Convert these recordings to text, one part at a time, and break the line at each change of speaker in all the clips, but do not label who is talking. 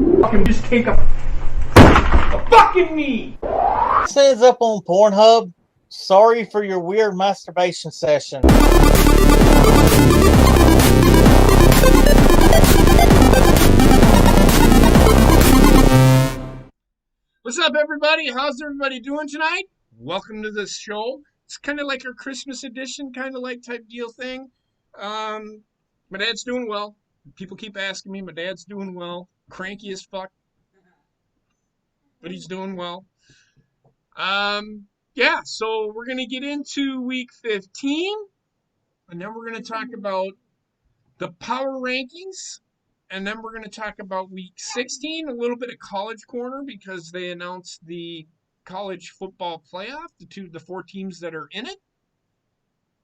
Fucking just take a fucking knee.
This ends up on Pornhub. Sorry for your weird masturbation session.
What's up, everybody? How's everybody doing tonight? Welcome to this show. It's kind of like our Christmas edition, kind of like type deal thing. My dad's doing well. People keep asking me. My dad's doing well. Cranky as fuck, but he's doing well. Yeah, so we're going to get into week 15, and then we're going to talk about the power rankings, and then we're going to talk about week 16, a little bit of college corner because they announced the college football playoff, the four teams that are in it,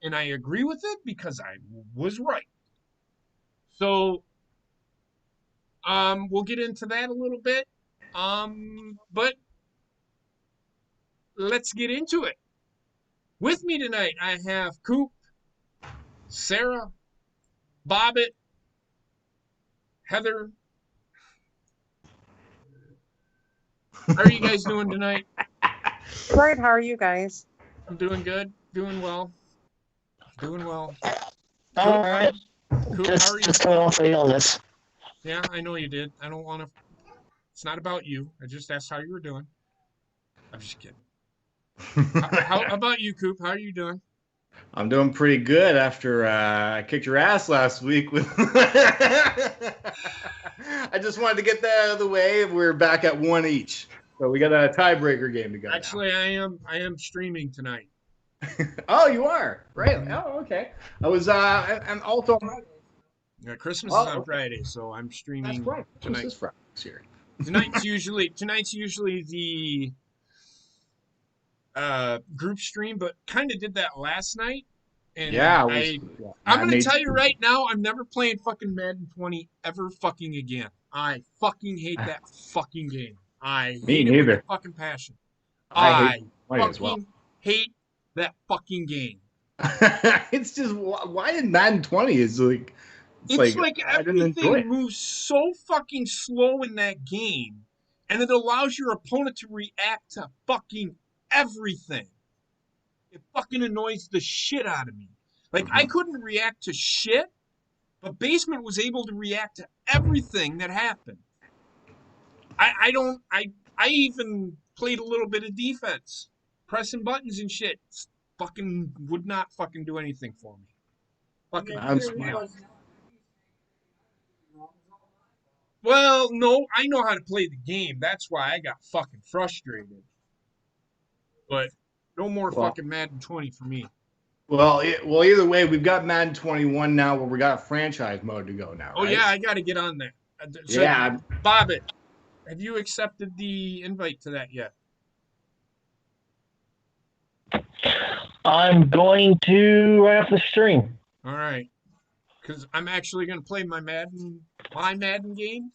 and I agree with it because I was right. So we'll get into that a little bit, but let's get into it. With me tonight, I have Coop, Sarah, Bobbitt, Heather. How are you guys doing tonight?
Great. How are you guys?
I'm doing good. Doing well. Doing well.
All right.
Coop, how are you?
Just coming off the illness.
Yeah, I know you did. I don't want to. It's not about you. I just asked how you were doing. I'm just kidding. How about you, Coop? How are you doing?
I'm doing pretty good after I kicked your ass last week. With I just wanted to get that out of the way. We're back at one each, so we got a tiebreaker game to go.
Actually, now. I am streaming tonight.
Oh, you are right. Oh, okay. I was. I'm also.
Yeah, Christmas is on Friday, so I'm streaming.
That's right.
Tonight.
This is Friday this year.
Tonight's usually the group stream, but kind of did that last night. And
yeah,
I'm going to tell you right now, I'm never playing fucking Madden 20 ever fucking again. I fucking hate that fucking game. I hate it with a fucking passion. I fucking hate that fucking game.
It's just, why did Madden 20 is like...
It's like everything moves so fucking slow in that game, and it allows your opponent to react to fucking everything. It fucking annoys the shit out of me. Like, I couldn't react to shit, but Basement was able to react to everything that happened. I even played a little bit of defense, pressing buttons and shit. Fucking would not fucking do anything for me. Fucking Well, no, I know how to play the game. That's why I got fucking frustrated. But no more fucking Madden 20 for me.
Well, either way, we've got Madden 21 now where we got a franchise mode to go now, right?
Oh, yeah, I got to get on that. So,
yeah.
Bobbitt, have you accepted the invite to that yet?
I'm going to right off the stream.
All right. Because I'm actually going to play my Madden game,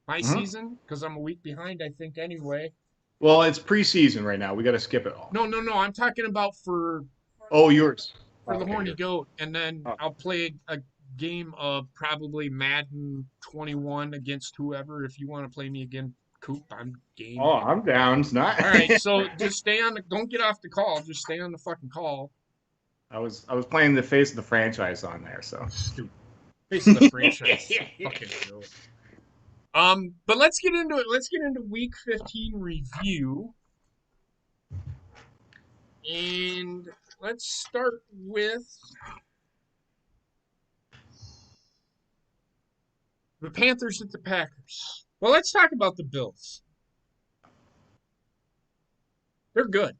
my season, because I'm a week behind, I think, anyway.
Well, it's preseason right now. We got to skip it all.
No. I'm talking about for...
Oh, yours.
For the Horny Goat. And then I'll play a game of probably Madden 21 against whoever. If you want to play me again, Coop, I'm game.
Oh, I'm down. It's not.
All right, so just stay on don't get off the call. Just stay on the fucking call.
I was playing the face of the franchise on there, so.
Stupid. Face of the franchise. Fucking joke. But let's get into it. Let's get into week 15 review. And let's start with the Panthers at the Packers. Well, let's talk about the Bills. They're good.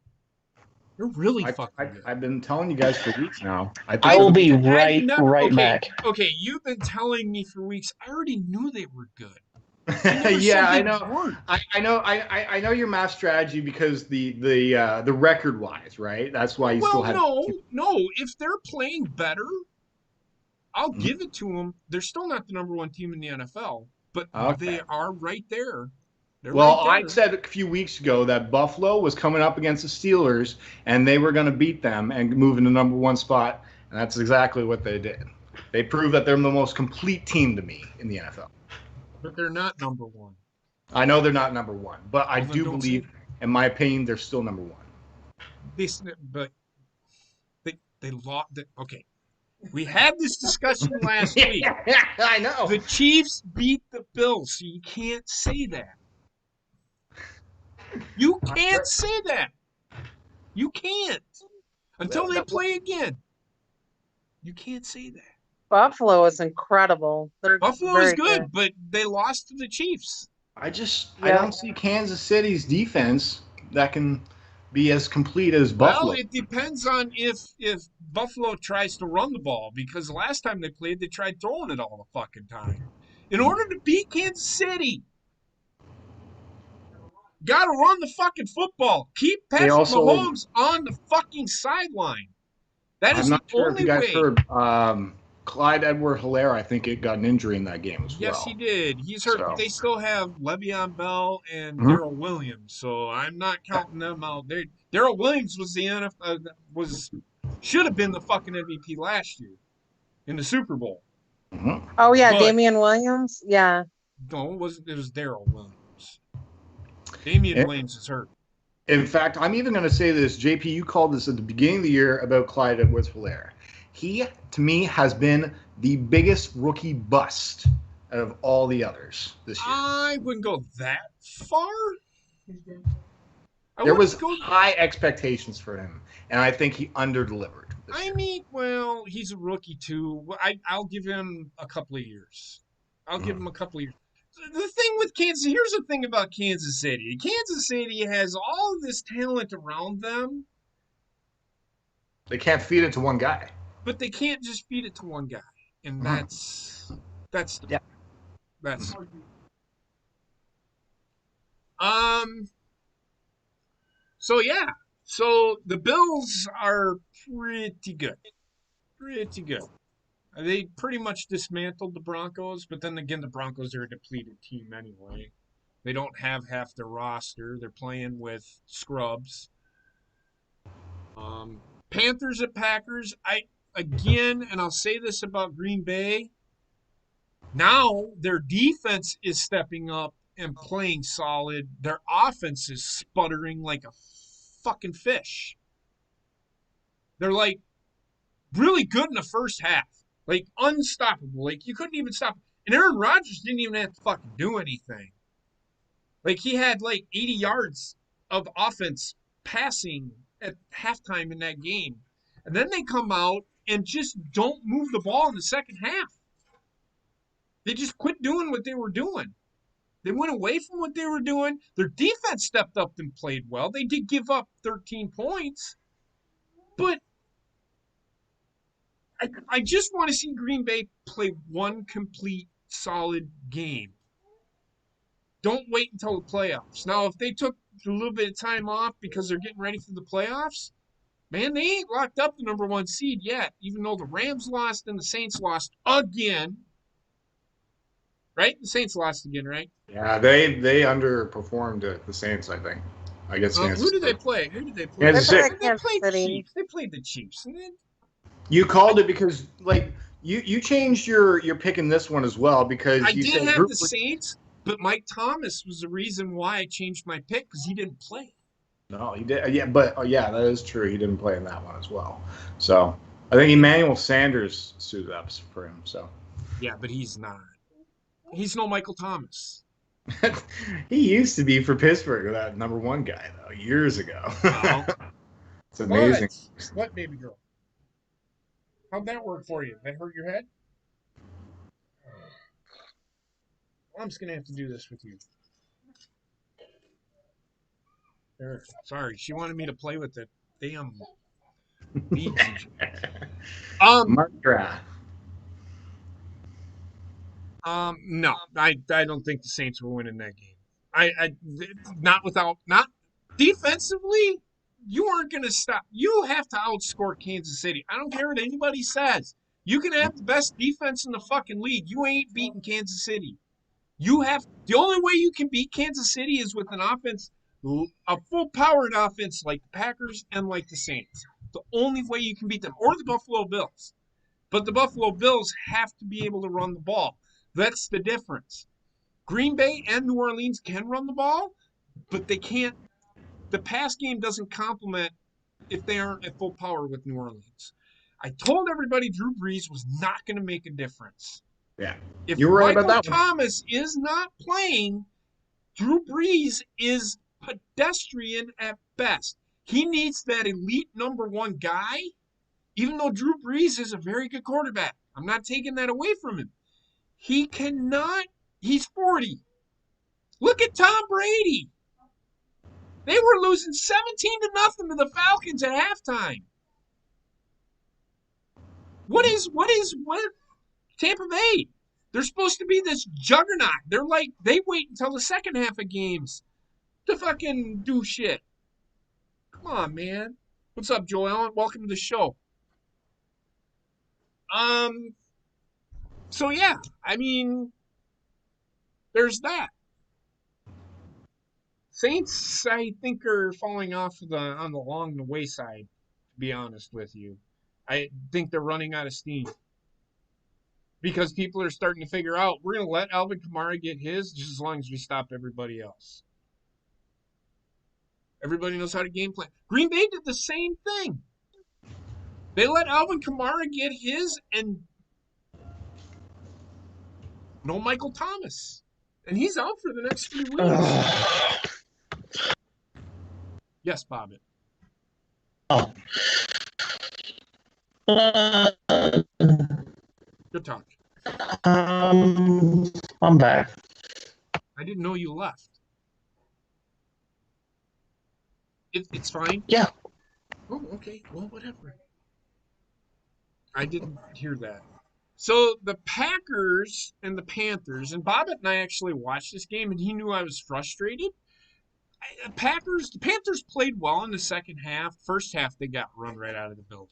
They're really fucking good.
I've been telling you guys for weeks now.
I will be right back.
Okay, you've been telling me for weeks. I already knew they were good.
Yeah, I know. I know your math strategy because the record wise, right? That's why you still have.
No. If they're playing better, I'll give it to them. They're still not the number one team in the NFL, but they are right there.
I said a few weeks ago that Buffalo was coming up against the Steelers and they were going to beat them and move in the number one spot, and that's exactly what they did. They proved that they're the most complete team to me in the NFL.
But they're not number one.
I know they're not number one, but I do believe, in my opinion, they're still number one.
But they lost. Okay, we had this discussion last week.
I know.
The Chiefs beat the Bills, so you can't say that. You can't say that. You can't. Until they play again. You can't say that.
Buffalo is incredible.
Buffalo is good, but they lost to the Chiefs.
I don't see Kansas City's defense that can be as complete as Buffalo.
Well, it depends on if Buffalo tries to run the ball, because last time they played, they tried throwing it all the fucking time. In order to beat Kansas City, got to run the fucking football. Keep Patrick Mahomes on the fucking sideline. That is the only way. I'm not sure if you guys
heard Clyde Edward-Helaire, I think it got an injury in that game as well.
Yes, he did. He's hurt. So. They still have Le'Veon Bell and Darrell Williams, so I'm not counting them out. Darrell Williams was should have been the fucking MVP last year in the Super Bowl.
Mm-hmm. Oh yeah, Damian Williams. Yeah.
No, it was Darrell Williams. Damian Williams is hurt.
In fact, I'm even going to say this, JP. You called this at the beginning of the year about Clyde Edwards-Helaire. He, to me, has been the biggest rookie bust out of all the others this year.
I wouldn't go that far.
There was high expectations for him, and I think he underdelivered.
Well, he's a rookie too. I'll give him a couple of years. The thing with Kansas, here's the thing about Kansas City. Kansas City has all of this talent around them.
They can't feed it to one guy.
But they can't just feed it to one guy, and that's So the Bills are pretty good. They pretty much dismantled the Broncos, but then again, the Broncos are a depleted team anyway. They don't have half their roster. They're playing with scrubs. Panthers at Packers. Again, and I'll say this about Green Bay, now their defense is stepping up and playing solid. Their offense is sputtering like a fucking fish. They're like really good in the first half. Like unstoppable. Like you couldn't even stop. And Aaron Rodgers didn't even have to fucking do anything. Like he had like 80 yards of offense passing at halftime in that game. And then they come out and just don't move the ball in the second half. They just quit doing what they were doing. They went away from what they were doing. Their defense stepped up and played well. They did give up 13 points. But I just want to see Green Bay play one complete, solid game. Don't wait until the playoffs. Now, if they took a little bit of time off because they're getting ready for the playoffs, man, they ain't locked up the number one seed yet, even though the Rams lost and the Saints lost again. Right? The Saints lost again, right?
Yeah, they underperformed the Saints, I think. I guess.
Who did they play? They played the Chiefs.
You called it because, like, you changed your pick in this one as well because
I did have the Saints, but Mike Thomas was the reason why I changed my pick because he didn't play.
No, he did. Yeah, but that is true. He didn't play in that one as well. So I think Emmanuel Sanders suited up for him. So.
Yeah, but he's not. He's no Michael Thomas.
He used to be for Pittsburgh, that number one guy though, years ago. Wow. It's amazing.
What, baby girl? How'd that work for you? That hurt your head? I'm just gonna have to do this with you. There. Sorry, she wanted me to play with the damn beads.
Markra.
No, I don't think the Saints will win in that game. Not defensively. You aren't going to stop. You have to outscore Kansas City. I don't care what anybody says. You can have the best defense in the fucking league. You ain't beating Kansas City. The only way you can beat Kansas City is with an offense, a full-powered offense like the Packers and like the Saints. The only way you can beat them, or the Buffalo Bills. But the Buffalo Bills have to be able to run the ball. That's the difference. Green Bay and New Orleans can run the ball, but they can't. The pass game doesn't complement if they aren't at full power with New Orleans. I told everybody Drew Brees was not going to make a difference.
Yeah.
If
You're right about
Michael
that one.
Thomas is not playing, Drew Brees is pedestrian at best. He needs that elite number one guy, even though Drew Brees is a very good quarterback. I'm not taking that away from him. He cannot, he's 40. Look at Tom Brady. They were losing 17-0 to the Falcons at halftime. What Tampa Bay? They're supposed to be this juggernaut. They wait until the second half of games to fucking do shit. Come on, man. What's up, Joe Allen? Welcome to the show. So yeah, I mean, there's that. Saints, I think, are falling off along the wayside, to be honest with you. I think they're running out of steam. Because people are starting to figure out we're going to let Alvin Kamara get his just as long as we stop everybody else. Everybody knows how to game plan. Green Bay did the same thing. They let Alvin Kamara get his and no Michael Thomas. And he's out for the next 3 weeks. Yes, Bobbit.
Oh.
Good talk.
I'm back.
I didn't know you left. It's fine?
Yeah.
Oh, okay. Well, whatever. I didn't hear that. So the Packers and the Panthers, and Bobbit and I actually watched this game, and he knew I was frustrated. The Panthers played well in the second half. First half, they got run right out of the building.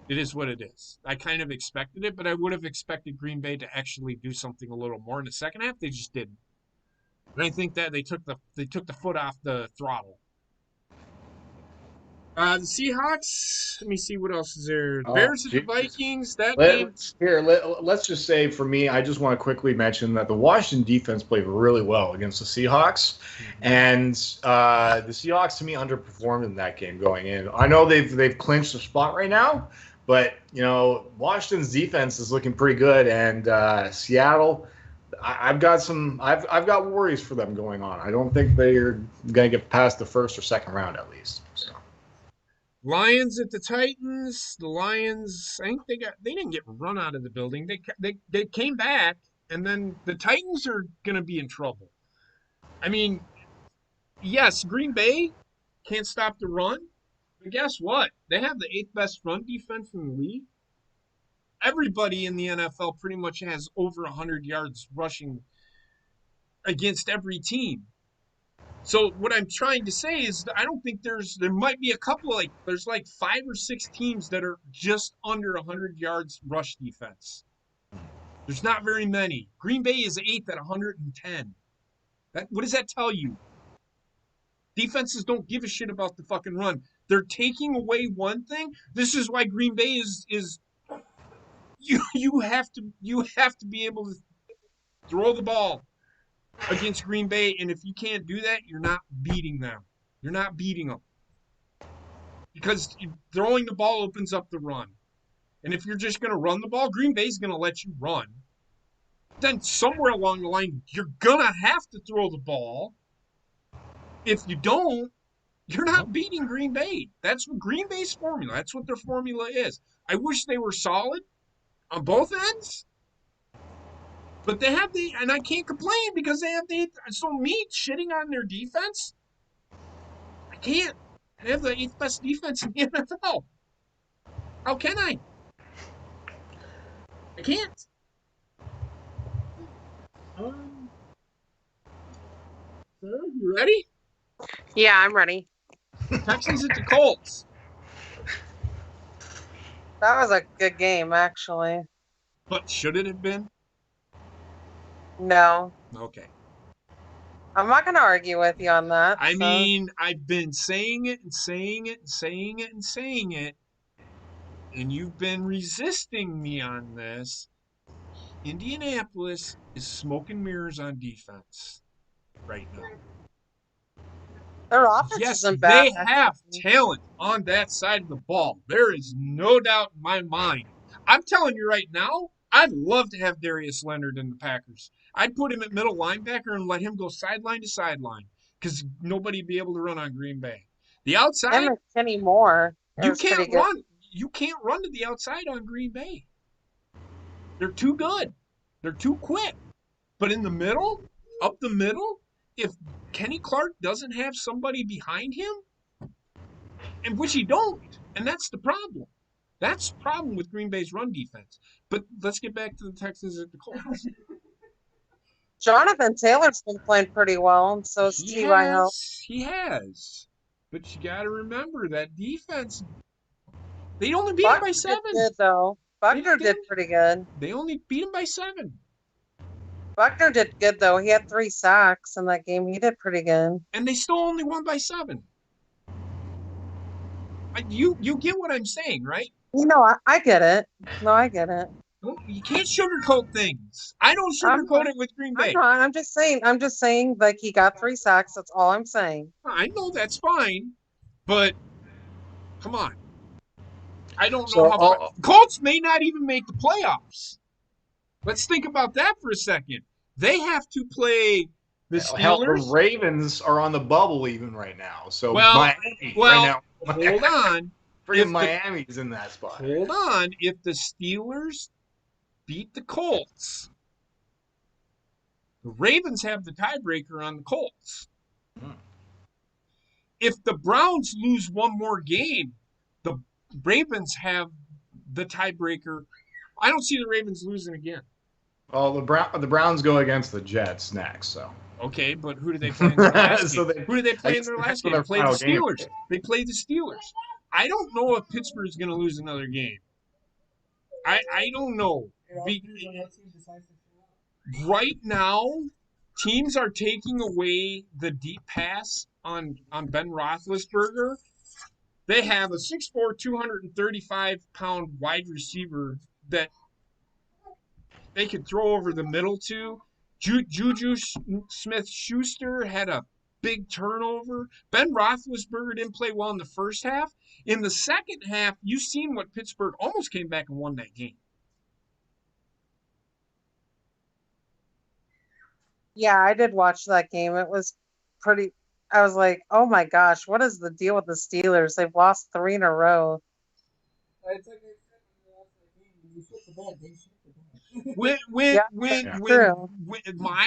It is what it is. I kind of expected it, but I would have expected Green Bay to actually do something a little more in the second half. They just didn't. And I think that they took the foot off the throttle. The Seahawks. Let me see what else is there. Bears and the Vikings.
Let's just say for me, I just want to quickly mention that the Washington defense played really well against the Seahawks, and the Seahawks to me underperformed in that game going in. I know they've clinched a spot right now, but Washington's defense is looking pretty good, and Seattle. I've got worries for them going on. I don't think they're going to get past the first or second round at least. So.
Lions at the Titans. The Lions, I think they didn't get run out of the building. They came back, and then the Titans are going to be in trouble. I mean, yes, Green Bay can't stop the run, but guess what? They have the 8th best run defense in the league. Everybody in the NFL pretty much has over 100 yards rushing against every team. So what I'm trying to say is that I don't think there might be a couple, there's 5 or 6 teams that are just under 100 yards rush defense. There's not very many. Green Bay is 8th at 110. What does that tell you? Defenses don't give a shit about the fucking run. They're taking away one thing. This is why Green Bay is you have to be able to throw the ball against Green Bay, and if you can't do that, you're not beating them. You're not beating them. Because throwing the ball opens up the run. And if you're just going to run the ball, Green Bay's going to let you run. Then somewhere along the line, you're going to have to throw the ball. If you don't, you're not beating Green Bay. That's what Green Bay's formula. That's what their formula is. I wish they were solid on both ends. But they have and I can't complain because they have so me shitting on their defense, I can't. They have the 8th best defense in the NFL. How can I? I can't. Sir, you ready?
Yeah, I'm ready.
Texans at the Colts.
That was a good game, actually.
But should it have been?
No.
Okay.
I'm not going to argue with you on that.
I mean, I've been saying it and saying it and saying it and saying it, and you've been resisting me on this. Indianapolis is smoke and mirrors on defense right now.
Their offense
Yes,
isn't bad.
they have talent on that side of the ball. There is no doubt in my mind. I'm telling you right now, I'd love to have Darius Leonard in the Packers. I'd put him at middle linebacker and let him go sideline to sideline because nobody'd be able to run on Green Bay. The outside,
Him and Kenny Moore
you
is pretty
can't
good.
run. You can't run to the outside on Green Bay. They're too good. They're too quick. But in the middle, up the middle, if Kenny Clark doesn't have somebody behind him, and which he don't, and that's the problem. That's the problem with Green Bay's run defense. But let's get back to the Texans at the Colts.
Jonathan Taylor's been playing pretty well, and so is T.Y. Hill.
He has. But you got to remember that defense. They only beat him by 7.
Did good though. Buckner did pretty good.
They only beat him by 7.
Buckner did good though. He had 3 sacks in that game. He did pretty good.
And they still only won by 7. You get what I'm saying, right?
You know, I get it. No, I get it.
You can't sugarcoat things. I don't sugarcoat it with Green Bay.
I'm not. I'm just saying, like, he got 3 sacks. That's all I'm saying.
I know that's fine, but come on. I don't know how Colts may not even make the playoffs. Let's think about that for a second. They have to play the Steelers.
Hell, the Ravens are on the bubble even right now. So Miami right now.
Hold on.
Miami's in that spot.
Hold on. If the Steelers beat the Colts, the Ravens have the tiebreaker on the Colts. If the Browns lose one more game, the Ravens have the tiebreaker. I don't see the Ravens losing again.
Well, the Browns go against the Jets next, so.
Okay, but who do they play in their last game? Who do they play in their last game? They play the Steelers.
Game.
They play the Steelers. I don't know if Pittsburgh's going to lose another game. I don't know. Right now, teams are taking away the deep pass on Ben Roethlisberger. They have a 6'4", 235-pound wide receiver that they could throw over the middle to. Juju Smith-Schuster had a big turnover. Ben Roethlisberger didn't play well in the first half. In the second half, you've seen what Pittsburgh almost came back and won that game.
Yeah, I did watch that game. It was pretty. I was like, oh my gosh, what is the deal with the Steelers? They've lost 3 in a row.
I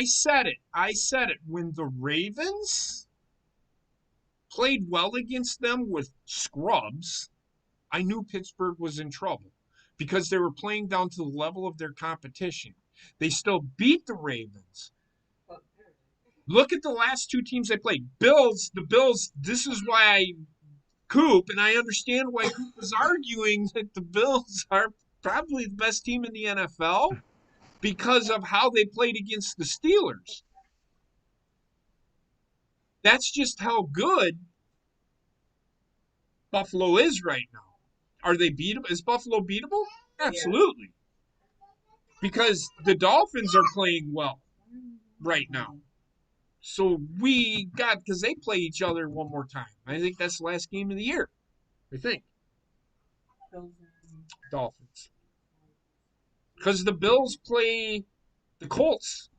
said it when the Ravens played well against them with scrubs, I knew Pittsburgh was in trouble because they were playing down to the level of their competition. They still beat the Ravens. Look at the last 2 teams they played. The Bills, this is why Coop, and I understand why Coop was arguing that the Bills are probably the best team in the NFL because of how they played against the Steelers. That's just how good Buffalo is right now. Are they beatable? Is Buffalo beatable? Absolutely. Because the Dolphins are playing well right now. So because they play each other one more time. I think that's the last game of the year. I think. Dolphins. Because the Bills play the Colts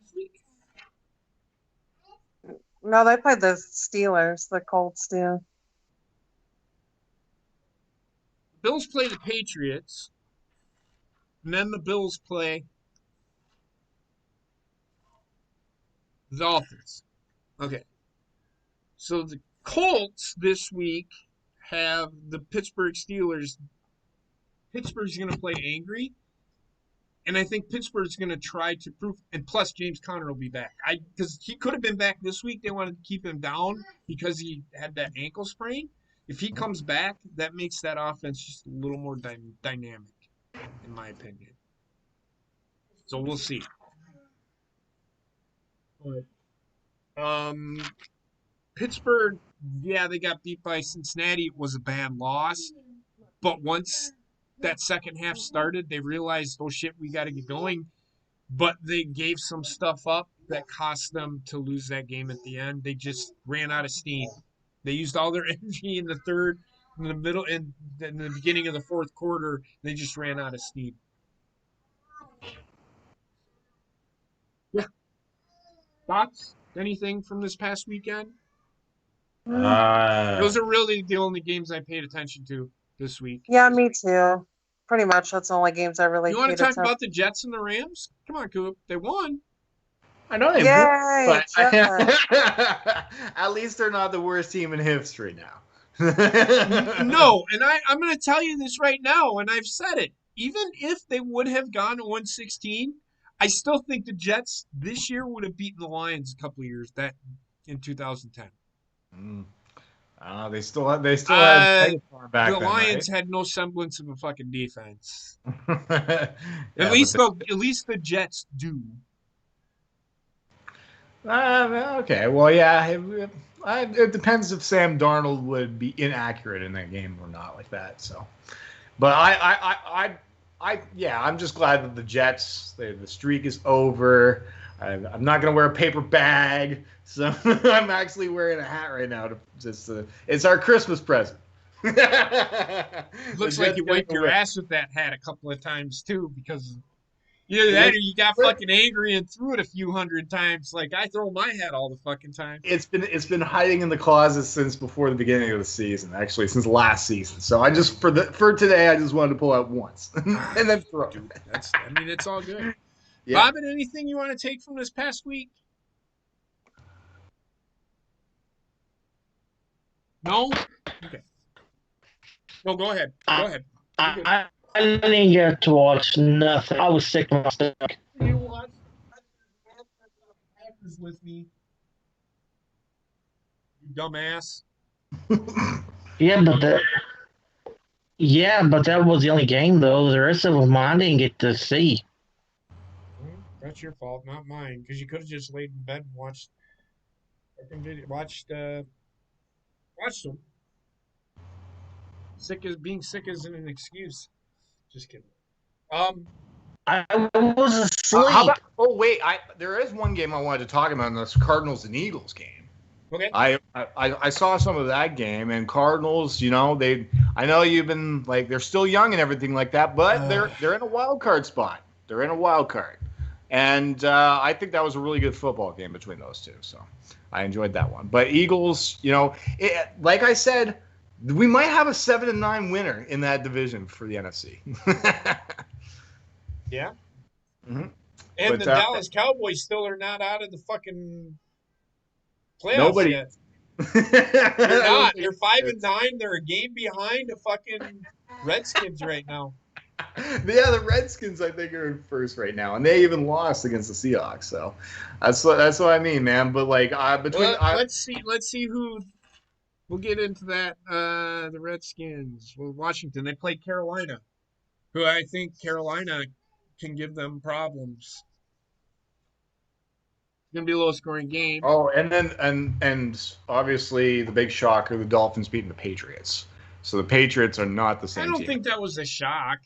this week.
No, they played the Steelers. The Colts do.
The Bills play the Patriots. And then the Bills play the Dolphins. Okay. So the Colts this week have the Pittsburgh Steelers. Pittsburgh's going to play angry. And I think Pittsburgh's going to try to prove. And plus, James Conner will be back. Because he could have been back this week. They wanted to keep him down because he had that ankle sprain. If he comes back, that makes that offense just a little more dynamic, in my opinion. So we'll see. Pittsburgh, yeah, they got beat by Cincinnati. It was a bad loss. But once that second half started, they realized, oh shit, we got to get going. But they gave some stuff up that cost them to lose that game at the end. They just ran out of steam. They used all their energy in the third, in the middle, and in the beginning of the fourth quarter. They just ran out of steam. Yeah. Thoughts? Anything from this past weekend? Those are really the only games I paid attention to this week.
Yeah, me too. Pretty much, that's the only games I really
You want
paid
to talk
attention.
about the Jets and the Rams? Come on, Coop. They won.
I know they
Yay,
won, but
Jets.
at least they're not the worst team in history now.
No, and I'm going to tell you this right now, and I've said it. Even if they would have gone 1-16, I still think the Jets this year would have beaten the Lions a couple of years in 2010.
They still had back
the
then,
Lions
right?
had no semblance of a fucking defense.
Yeah,
at least the Jets do.
Okay, well, yeah, it depends if Sam Darnold would be inaccurate in that game or not, like that. So, but I'm just glad that the Jets, the streak is over. I'm not gonna wear a paper bag, so I'm actually wearing a hat right now. It's our Christmas present.
Looks like you wiped your ass with that hat a couple of times too, because either that or you got fucking angry and threw it a few hundred times. Like I throw my hat all the fucking time.
It's been hiding in the closet since before the beginning of the season, actually since last season. So I just for today I just wanted to pull out once and then throw.
Dude, it's all good.
Yeah.
Bobbin, anything you want to take from this past week? No? Okay. No, go ahead. Go ahead.
I didn't get to watch nothing. I was sick of my stomach.
You watched Packers with me. You dumbass.
Yeah, but that was the only game though. The rest of them I didn't get to see.
That's your fault, not mine. Because you could have just laid in bed and watched them. Being sick isn't an excuse. Just kidding.
I was asleep.
There is one game I wanted to talk about, and that's Cardinals and Eagles game.
Okay.
I saw some of that game, and Cardinals, I know you've been like they're still young and everything like that, but they're in a wild card spot. They're in a wild card, and I think that was a really good football game between those two. So I enjoyed that one. But Eagles, like I said, we might have a 7-9 winner in that division for the NFC.
Yeah.
Mm-hmm.
And the Dallas Cowboys still are not out of the fucking playoffs yet. They're not. They're 5-9. They're a game behind the fucking Redskins right now.
Yeah, the Redskins I think are in first right now, and they even lost against the Seahawks. So that's what I mean, man. But like
let's see who. We'll get into that. The Redskins. Well, Washington. They play Carolina, who I think Carolina can give them problems. It's gonna be a low-scoring game.
Oh, and then and obviously the big shocker: the Dolphins beating the Patriots. So the Patriots are not the same.
I don't think that was a shock.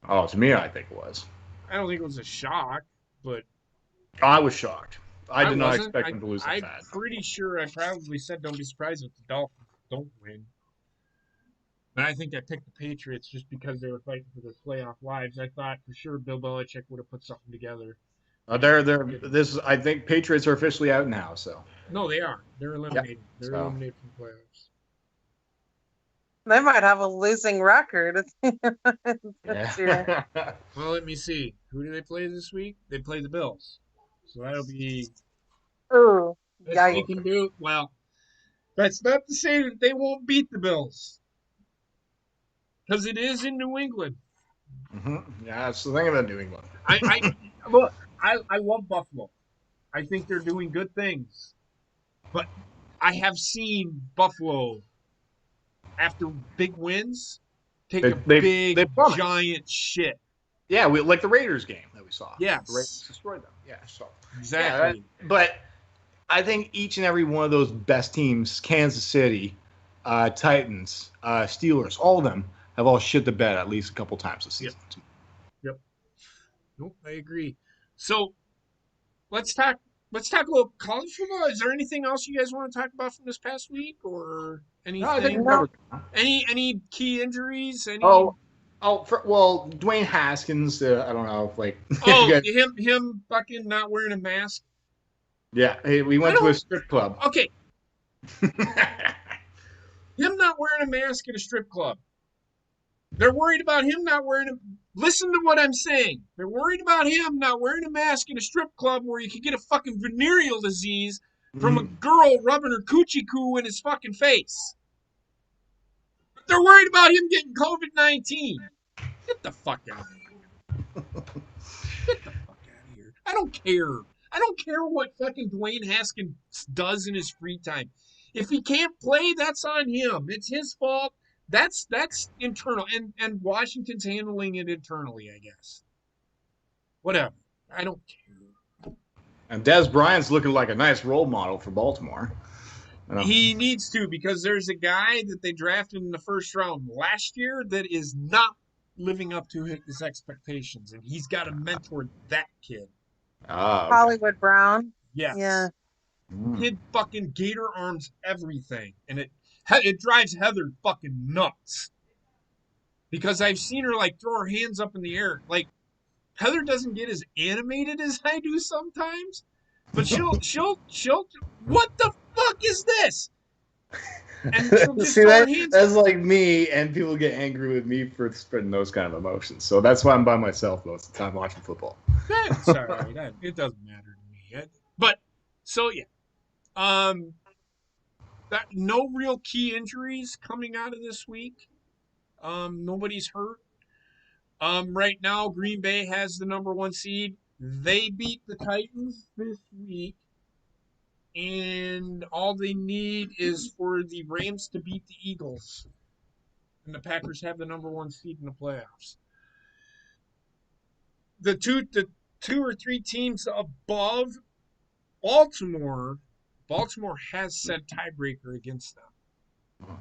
Oh, to me, I think it was.
I don't think it was a shock, but
I was shocked. I did not expect them to lose that bad.
I'm pretty sure I probably said don't be surprised if the Dolphins don't win. And I think I picked the Patriots just because they were fighting for their playoff lives. I thought for sure Bill Belichick would have put something together.
I think Patriots are officially out now. So
no, they are. They're eliminated. Yep. They're eliminated from the playoffs.
They might have a losing record.
Yeah.
Well, let me see. Who do they play this week? They play the Bills. So that'll be.
Ooh,
they can do well. That's not to say that they won't beat the Bills, because it is in New England.
Mm-hmm. Yeah, that's the thing about New England.
I love Buffalo. I think they're doing good things, but I have seen Buffalo after big wins take a big giant shit.
Yeah, like the Raiders game that we saw.
Yeah,
the Raiders destroyed them. Yeah, so
exactly.
Yeah, but I think each and every one of those best teams, Kansas City, Titans, Steelers, all of them have all shit the bed at least a couple times this season.
Yep. Nope, I agree. So let's talk a little college football. Is there anything else you guys want to talk about from this past week, or anything?
No, I think we covered it.
Any key injuries?
Well, Dwayne Haskins. I don't know, like.
him fucking not wearing a mask.
Yeah, we went to a strip club.
Okay. Him not wearing a mask at a strip club. They're worried about him not wearing a. Listen to what I'm saying. They're worried about him not wearing a mask in a strip club where you could get a fucking venereal disease from a girl rubbing her coochie coo in his fucking face. But they're worried about him getting COVID-19. Get the fuck out of here. Get the fuck out of here. I don't care. I don't care what fucking Dwayne Haskins does in his free time. If he can't play, that's on him. It's his fault. That's internal, and Washington's handling it internally, I guess. Whatever. I don't care.
And Dez Bryant's looking like a nice role model for Baltimore.
He needs to, because there's a guy that they drafted in the first round last year that is not living up to his expectations, and he's got to mentor that kid.
Okay.
Hollywood Brown.
Yes.
Yeah.
Kid fucking gator arms everything, and it drives Heather fucking nuts, because I've seen her like throw her hands up in the air. Like, Heather doesn't get as animated as I do sometimes, but she'll what the fuck is this? And she'll just
See,
throw her hands
that's like me, and people get angry with me for spreading those kind of emotions. So that's why I'm by myself most of the time watching football.
That's all right. It doesn't matter to me. But so yeah, that no real key injuries coming out of this week. Nobody's hurt. Right now, Green Bay has the number 1 seed. They beat the Titans this week, and all they need is for the Rams to beat the Eagles, and the Packers have the number 1 seed in the playoffs. The two or three teams above Baltimore has said tiebreaker against them.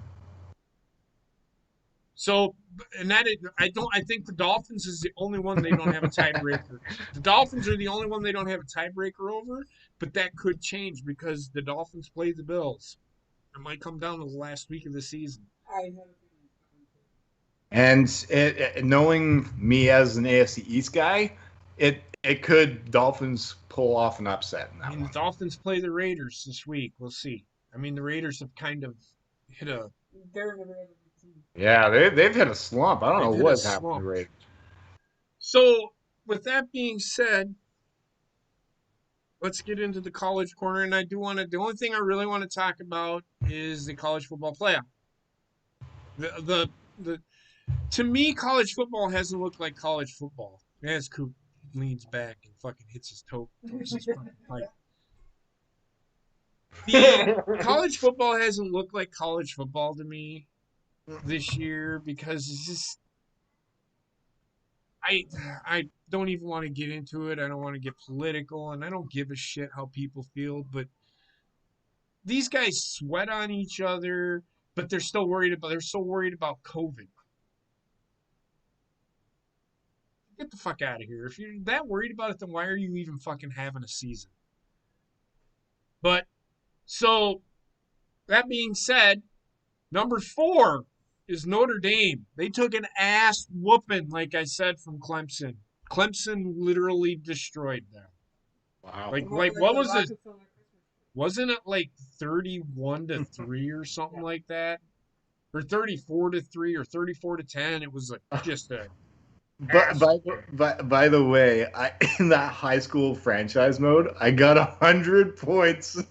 So, and I think the Dolphins is the only one they don't have a tiebreaker. The Dolphins are the only one they don't have a tiebreaker over, but that could change because the Dolphins play the Bills. It might come down to the last week of the season.
And knowing me as an AFC East guy, it could Dolphins pull off an upset in that one.
The Dolphins play the Raiders this week. We'll see. I mean, the Raiders have kind of hit a.
Yeah, they've hit a slump. I don't know what's happened to the Raiders.
So, with that being said, let's get into the college corner. And the only thing I really want to talk about is the college football playoff. To me, college football hasn't looked like college football. As Coop leans back and fucking hits his toe towards his fucking pipe. College football hasn't looked like college football to me this year, because it's just I don't even want to get into it. I don't want to get political, and I don't give a shit how people feel, but these guys sweat on each other, but they're so worried about COVID. Get the fuck out of here. If you're that worried about it, then why are you even fucking having a season? But so that being said, number 4 is Notre Dame. They took an ass whooping, like I said, from Clemson. Clemson literally destroyed them.
Wow.
Like what was it? Wasn't it like 31-3 or something like that? Or 34-3 or 34-10? It was like just a.
But by the way, in that high school franchise mode, I got 100 points.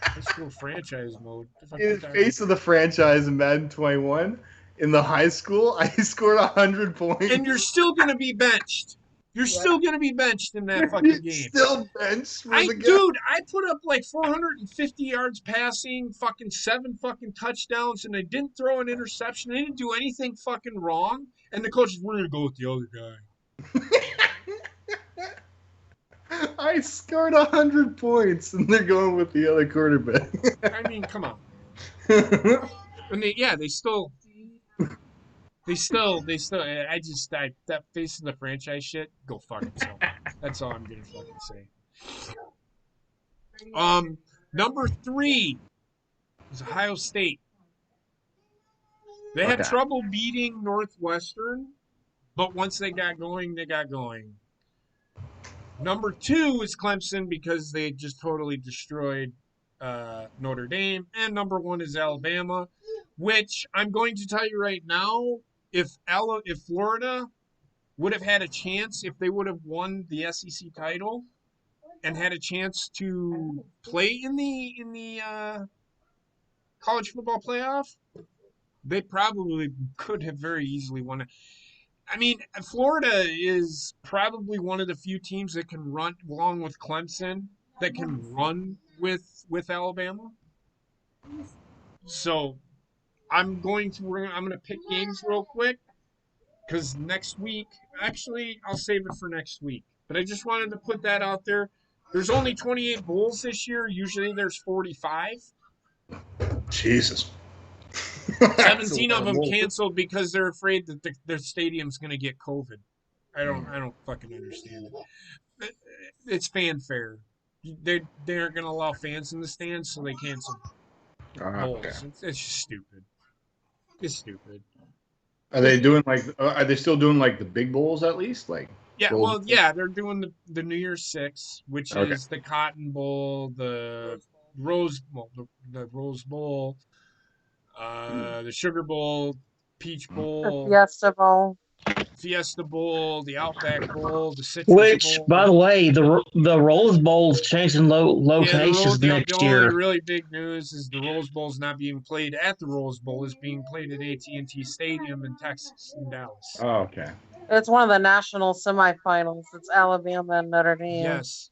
High school franchise mode.
In the face of the franchise in Madden 21, in the high school, I scored 100 points.
And you're still going to be benched. You're still going to be benched in that fucking game.
Still benched for the game.
Dude, I put up like 450 yards passing, fucking 7 fucking touchdowns, and I didn't throw an interception. I didn't do anything fucking wrong. And the coaches, we're going to go with the other guy.
I scored 100 points, and they're going with the other quarterback.
I mean, come on. And they still. that facing the franchise shit, go fuck himself. That's all I'm gonna fucking say. Number 3 is Ohio State. They had
Okay.
trouble beating Northwestern, but once they got going, they got going. Number 2 is Clemson because they just totally destroyed Notre Dame. And number 1 is Alabama, which I'm going to tell you right now, if Florida would have had a chance, if they would have won the SEC title and had a chance to play in the college football playoff, they probably could have very easily won it. I mean, Florida is probably one of the few teams that can run, along with Clemson, that can run with Alabama. So I'm going to pick games real quick because next week, actually, I'll save it for next week. But I just wanted to put that out there. There's only 28 bowls this year. Usually there's 45.
Jesus.
17 of them canceled because they're afraid that their stadium's going to get COVID. I don't fucking understand it. It's fanfare. They aren't going to allow fans in the stands, so they cancel bowls.
Okay.
It's just stupid. It's stupid.
Are they doing like? Are they still doing like the big bowls at least? Like
Yeah,
bowls?
well, yeah, they're doing the New Year's Six, which
Okay.
is the Cotton Bowl, the Rose Bowl, the Rose Bowl, the Sugar Bowl, Peach
The
Bowl,
Fiesta Bowl.
Fiesta Bowl, the Outback Bowl, the Citrus
Which,
Bowl.
by the way, the Rose Bowl's changing locations
the
next
only
year.
really big news is the Rose Bowl is not being played at the Rose Bowl; it's being played at AT&T Stadium in Texas, in Dallas.
Oh, okay.
It's one of the national semifinals. It's Alabama and Notre Dame.
Yes,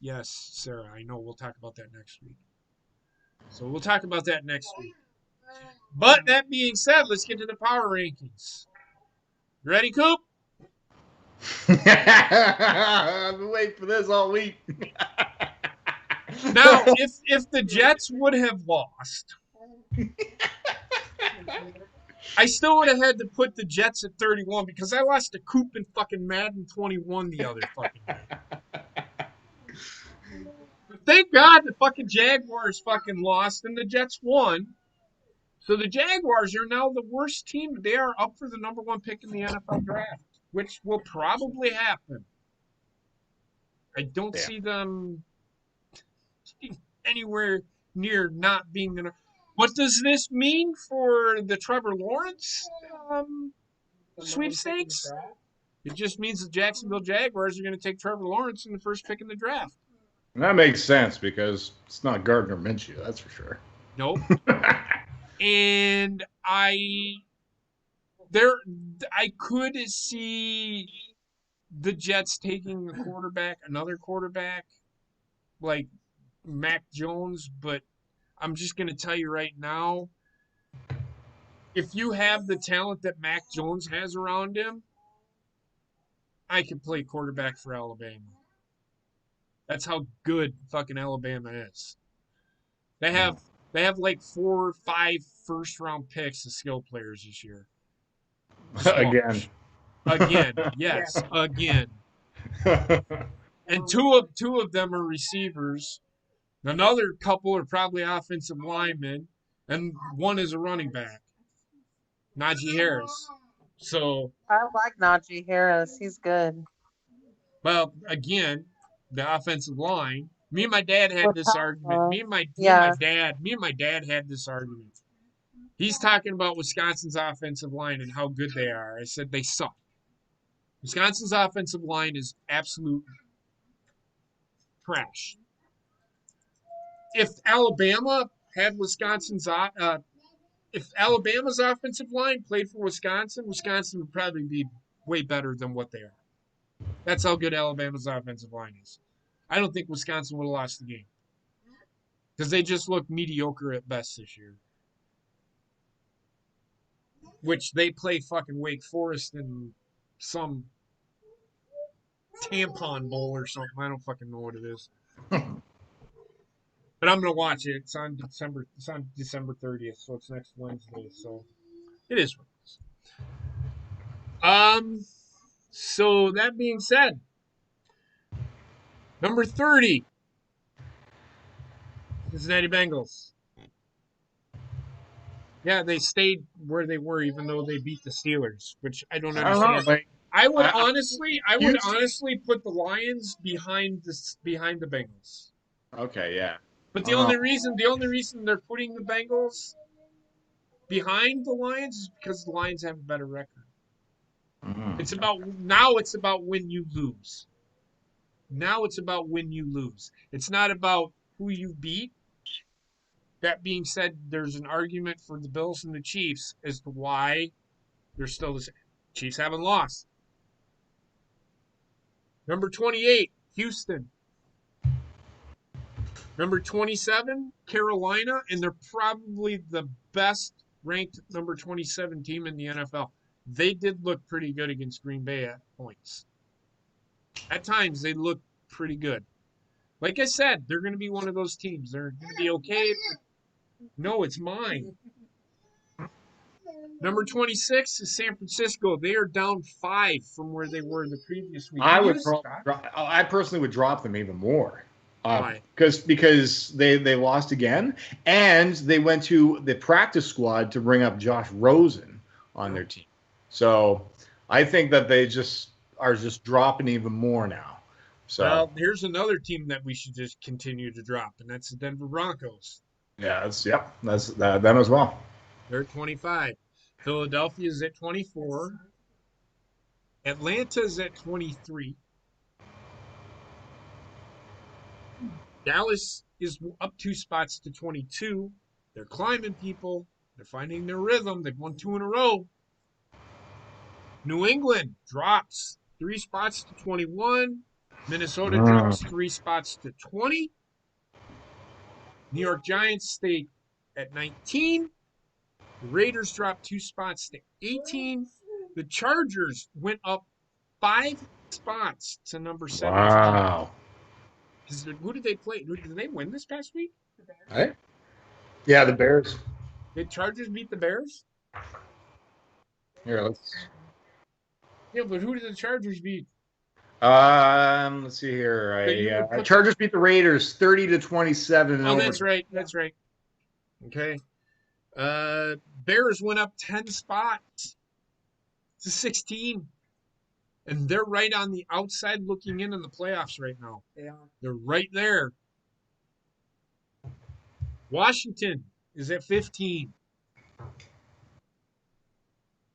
Sarah. I know. We'll talk about that next week. So we'll talk about that next week. But that being said, let's get to the power rankings. You ready, Coop?
I've been waiting for this all week.
Now, if the Jets would have lost, I still would have had to put the Jets at 31 because I lost to Coop in fucking Madden 21 the other fucking day. But thank God the fucking Jaguars fucking lost and the Jets won. So the Jaguars are now the worst team. They are up for the number 1 pick in the NFL draft, which will probably happen. I don't see them anywhere near not being the. What does this mean for the Trevor Lawrence sweepstakes? It just means the Jacksonville Jaguars are going to take Trevor Lawrence in the first pick in the draft.
And that makes sense because it's not Gardner Minshew, that's for sure.
Nope. And I could see the Jets taking another quarterback, like Mac Jones, but I'm just going to tell you right now, if you have the talent that Mac Jones has around him, I can play quarterback for Alabama. That's how good fucking Alabama is. They have like 4 or 5 first-round picks of skill players this year. Again, yes, again. And two of them are receivers. Another couple are probably offensive linemen, and one is a running back, Najee Harris. So
I like Najee Harris. He's good.
Well, again, the offensive line. Me and my dad had this argument. Me and my dad had this argument. He's talking about Wisconsin's offensive line and how good they are. I said they suck. Wisconsin's offensive line is absolute trash. If Alabama had if Alabama's offensive line played for Wisconsin, Wisconsin would probably be way better than what they are. That's how good Alabama's offensive line is. I don't think Wisconsin would have lost the game because they just look mediocre at best this year. Which they play fucking Wake Forest in some tampon bowl or something. I don't fucking know what it is. But I'm gonna watch it. It's on December 30th, so it's next Wednesday. So it is what it is. So that being said, number 30, Cincinnati Bengals. Yeah, they stayed where they were, even though they beat the Steelers, which I don't understand.
I don't know. Like,
I would honestly put the Lions behind the Bengals.
Okay, yeah.
But the only reason they're putting the Bengals behind the Lions is because the Lions have a better record. It's about when you lose. Now it's about when you lose. It's not about who you beat. That being said, there's an argument for the Bills and the Chiefs as to why they're still the same. Chiefs haven't lost. Number 28, Houston. Number 27, Carolina, and they're probably the best ranked number 27 team in the NFL. They did look pretty good against Green Bay at points. At times, they look pretty good. Like I said, they're going to be one of those teams. They're going to be okay. No, it's mine. Number 26 is San Francisco. They are down 5 from where they were the previous week.
I personally would drop them even more.
Why?
Because they lost again, and they went to the practice squad to bring up Josh Rosen on their team. So I think that they are dropping even more now. So
well, here's another team that we should just continue to drop, and that's the Denver Broncos.
Yeah, that's them as well.
They're at 25. Philadelphia is at 24. Atlanta is at 23. Dallas is up 2 spots to 22. They're climbing, people. They're finding their rhythm. They've won 2 in a row. New England drops 3 spots to 21. Minnesota drops 3 spots to 20. New York Giants stay at 19. The Raiders dropped 2 spots to 18. The Chargers went up 5 spots to number 17.
Wow.
Who did they play? Did they win this past week?
The Bears.
Right? Yeah, the Bears.
Did Chargers beat the Bears?
Here, let's.
Yeah, but who did the Chargers beat?
Let's see here. Chargers beat the Raiders 30-27.
Oh, that's right. That's right. Okay. Bears went up 10 spots to 16. And they're right on the outside looking in the playoffs right now.
They are.
They're right there. Washington is at 15.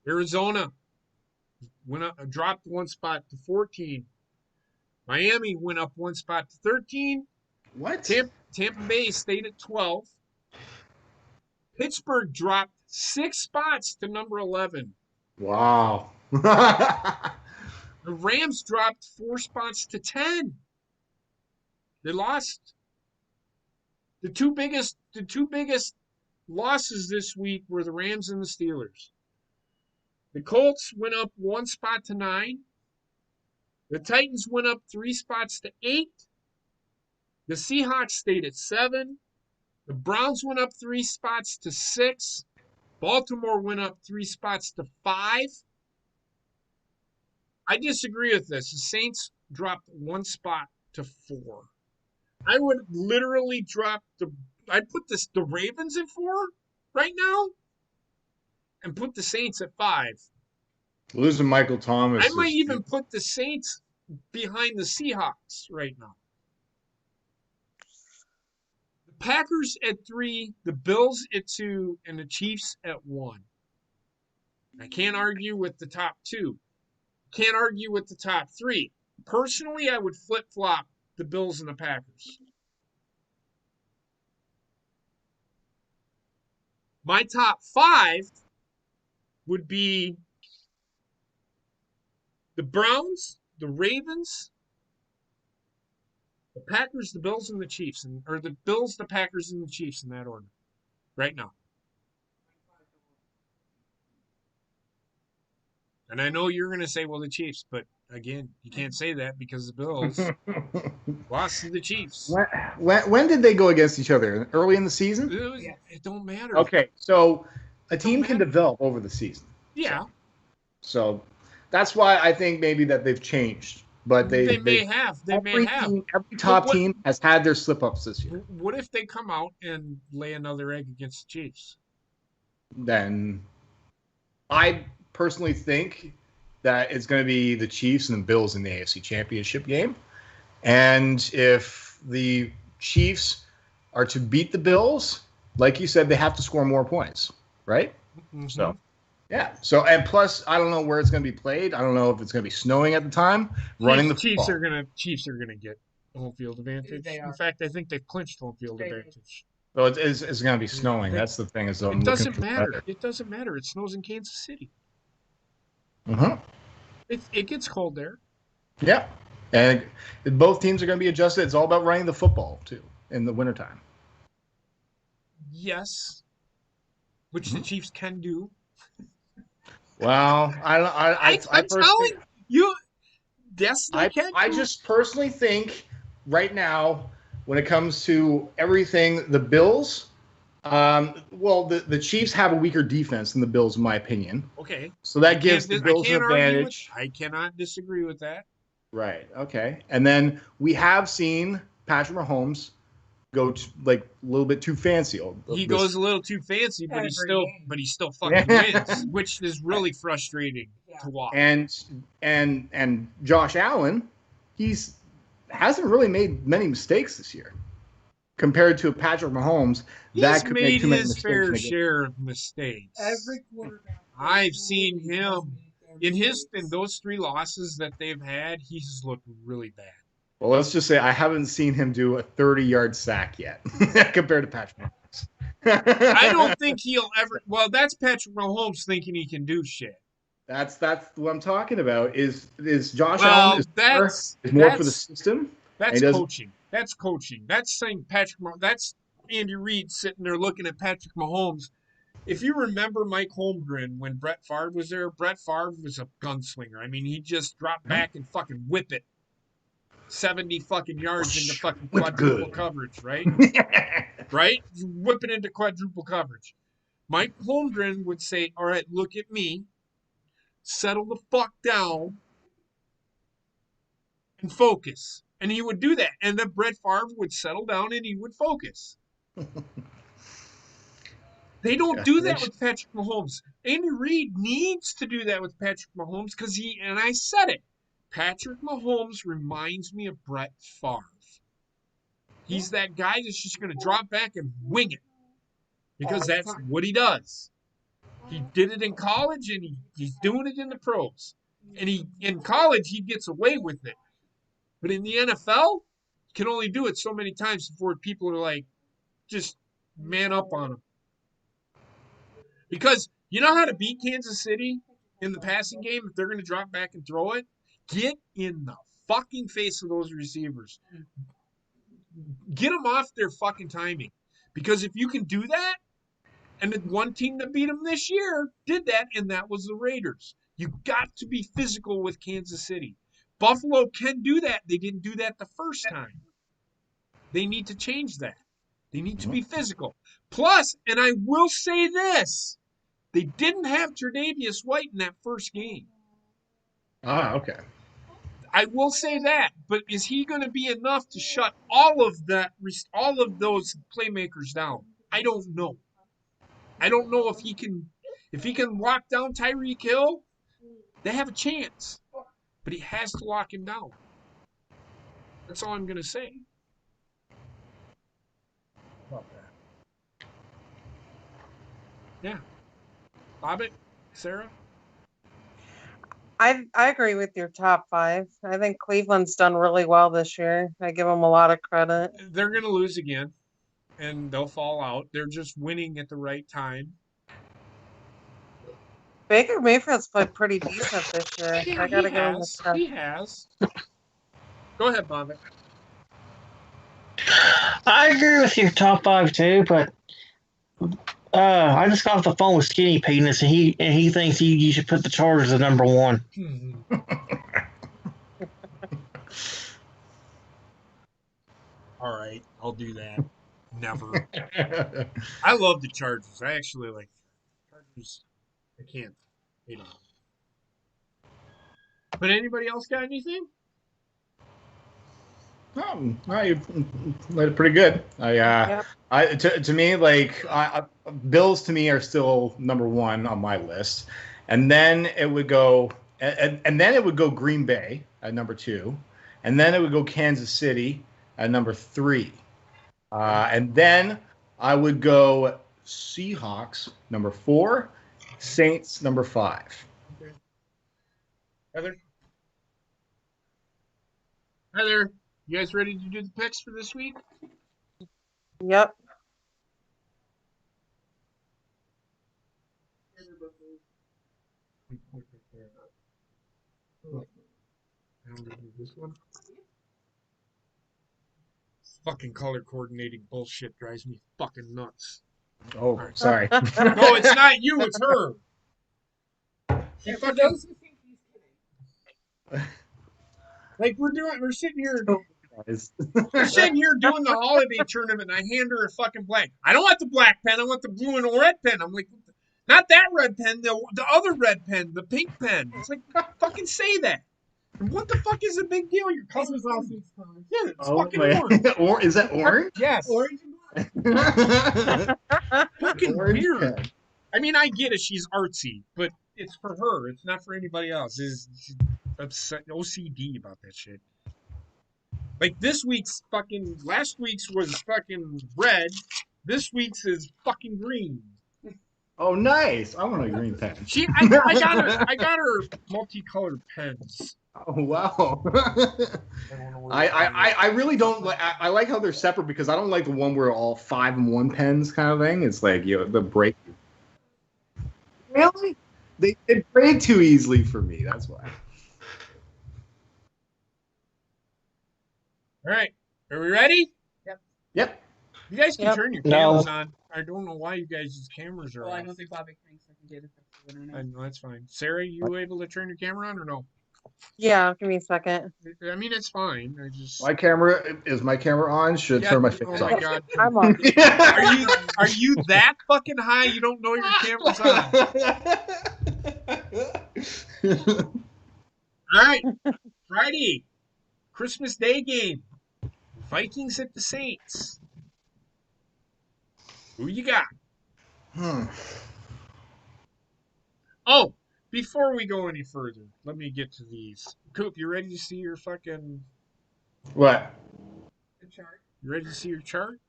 Arizona dropped 1 spot to 14. Miami went up 1 spot to 13.
What?
Tampa Bay stayed at 12. Pittsburgh dropped 6 spots to number 11.
Wow.
The Rams dropped 4 spots to 10. They lost. The two biggest losses this week were the Rams and the Steelers. The Colts went up 1 spot to 9. The Titans went up 3 spots to 8. The Seahawks stayed at 7. The Browns went up 3 spots to 6. Baltimore went up 3 spots to 5. I disagree with this. The Saints dropped 1 spot to 4. I would literally I'd put the Ravens at 4 right now and put the Saints at 5.
Losing Michael Thomas.
I might even put the Saints behind the Seahawks right now. The Packers at 3, the Bills at 2, and the Chiefs at 1. I can't argue with the top 2. Can't argue with the top 3. Personally, I would flip-flop the Bills and the Packers. My top 5 would be the Browns, the Ravens, the Packers, the Bills, and the Chiefs. Or the Bills, the Packers, and the Chiefs in that order. Right now. And I know you're going to say, well, the Chiefs. But, again, you can't say that because the Bills lost to the Chiefs.
When did they go against each other? Early in the season?
It don't matter.
Okay, so a team can develop over the season.
Yeah.
So that's why I think maybe that they've changed. But
They may have.
Every top team has had their slip-ups this year.
What if they come out and lay another egg against the Chiefs?
Then I personally think that it's going to be the Chiefs and the Bills in the AFC Championship game. And if the Chiefs are to beat the Bills, like you said, they have to score more points, right?
Mm-hmm.
So, yeah. So, and plus, I don't know where it's going to be played. I don't know if it's going to be snowing at the time. Running the
Chiefs are gonna get home field advantage. In fact, I think they've clinched home field advantage.
So it's going to be snowing. That's the thing. Is
it doesn't matter. It doesn't matter. It snows in Kansas City.
Mm-hmm.
It gets cold there.
Yeah. And both teams are going to be adjusted. It's all about running the football, too, in the wintertime.
Yes. Which the Chiefs can do.
Well, I'm
telling you, yes, they can.
I just personally think right now, when it comes to everything, the Bills, the Chiefs have a weaker defense than the Bills, in my opinion.
Okay.
So that gives the Bills an advantage.
I cannot disagree with that.
Right. Okay. And then we have seen Patrick Mahomes go like a little bit too fancy.
He goes a little too fancy, but he still fucking wins, which is really frustrating to watch.
And Josh Allen, hasn't really made many mistakes this year compared to Patrick Mahomes.
That could make too many mistakes. He's made his fair share of mistakes.
Every quarterback.
I've seen him in those 3 losses that they've had. He's looked really bad.
Well, let's just say I haven't seen him do a 30-yard sack yet compared to Patrick Mahomes.
I don't think he'll ever. Well, that's Patrick Mahomes thinking he can do shit.
That's what I'm talking about. Is Josh Allen is more for the system?
That's coaching. That's coaching. That's saying Patrick. That's Andy Reid sitting there looking at Patrick Mahomes. If you remember Mike Holmgren when Brett Favre was there, Brett Favre was a gunslinger. I mean, he just dropped back and fucking whip it 70 fucking yards into fucking quadruple coverage, right? Right? You whip it into quadruple coverage. Mike Holmgren would say, all right, look at me. Settle the fuck down and focus. And he would do that. And then Brett Favre would settle down and he would focus. They don't do that with Patrick Mahomes. Andy Reid needs to do that with Patrick Mahomes because and I said it, Patrick Mahomes reminds me of Brett Favre. He's that guy that's just going to drop back and wing it because that's what he does. He did it in college, and he's doing it in the pros. And in college, he gets away with it. But in the NFL, he can only do it so many times before people are like, just man up on him. Because you know how to beat Kansas City in the passing game if they're going to drop back and throw it? Get in the fucking face of those receivers. Get them off their fucking timing. Because if you can do that, and the one team that beat them this year did that, and that was the Raiders. You got to be physical with Kansas City. Buffalo can do that. They didn't do that the first time. They need to change that. They need to be physical. Plus, and I will say this, they didn't have Tre'Davious White in that first game.
Ah, okay.
I will say that, but is he going to be enough to shut all of those playmakers down? I don't know. I don't know if he can lock down Tyreek Hill. They have a chance, but he has to lock him down. That's all I'm going to say. Yeah. Bobbitt, Sarah?
I agree with your top 5. I think Cleveland's done really well this year. I give them a lot of credit.
They're going to lose again, and they'll fall out. They're just winning at the right time.
Baker Mayfield's played pretty decent this year.
Yeah,
I got to give him this stuff.
He has. Go ahead, Bobbitt.
I agree with your top 5 too, but I just got off the phone with Skinny Penis, and he thinks you should put the Chargers at number 1.
All right, I'll do that. Never. I love the Chargers. I actually like Chargers. I can't. But anybody else got anything?
No, you played it pretty good. To me, like Bills to me are still number one on my list, and then it would go, and then it would go Green Bay at number two, and then it would go Kansas City at number three, and then I would go Seahawks number four, Saints number five.
Okay. Heather, you guys ready to do the picks for this week?
Yep.
This one. Fucking color coordinating bullshit drives me fucking nuts.
Oh, sorry.
No, it's not you, it's her. She fucking, like we're sitting here doing the holiday tournament, and I hand her a fucking blank. I don't want the black pen. I want the blue and red pen. I'm like, not that red pen, the other red pen, the pink pen. It's like, fucking say that. And what the fuck is the big deal? Your cousin's off. Yeah, it's fucking orange.
Or is that orange?
Yes.
Orange
Fucking
Orange
weird.
pen.
I mean, I get it. She's artsy, but it's for her. It's not for anybody else. She's upset, OCD about that shit. Like last week's was fucking red. This week's is fucking green.
Oh, nice! I want a green pen.
I got her multicolored pens.
Oh wow! I really don't like. I like how they're separate because I don't like the one where all 5-in-1 pens kind of thing. It's like the break. Really? They break too easily for me. That's why.
All right, are we ready?
Yep.
You guys can turn your cameras on. I don't know why you guys' cameras are off.
I don't think Bobby thinks I can get it.
I know, that's fine. Sarah, you able to turn your camera on or no?
Yeah, give me a second.
I mean, it's fine. I just
My camera on. Should turn my face
oh
on.
my god.
I'm on.
Are you that fucking high? You don't know your camera's on. All right, Friday, Christmas Day game. Vikings at the Saints. Who you got? Oh, before we go any further, let me get to these. Coop, you ready to see your fucking
What?
chart? You ready to see your chart?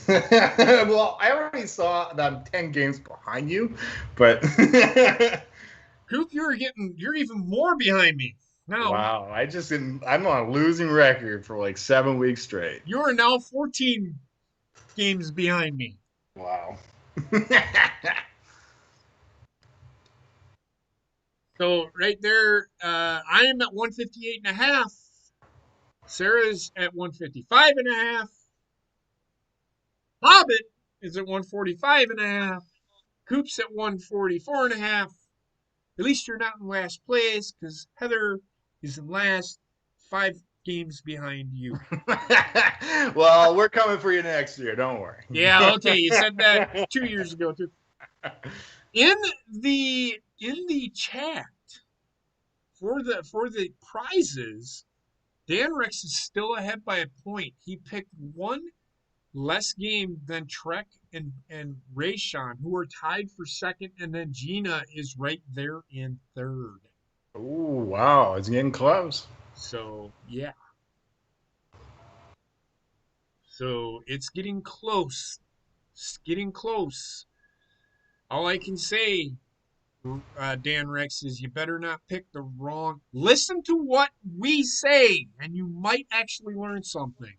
Well, I already saw that I'm 10 games behind you, but
Coop, you're even more behind me. Now,
wow, I'm on a losing record for like 7 weeks straight.
You are now 14 games behind me.
Wow.
So right there, I am at 158.5. Sarah's at 155.5. Hobbit is at 145.5. Coop's at 144.5. At least you're not in last place because Heather is in last, 5 games behind you.
Well, we're coming for you next year. Don't worry.
Yeah, okay. You said that 2 years ago too. In the chat for the prizes, Dan Rex is still ahead by a point. He picked one less game than Trek and Rayshawn, who are tied for second, and then Gina is right there in third.
Oh wow, it's getting close.
So yeah. So it's getting close. It's getting close. All I can say, Dan Rex, is you better not pick the wrong. Listen to what we say, and you might actually learn something.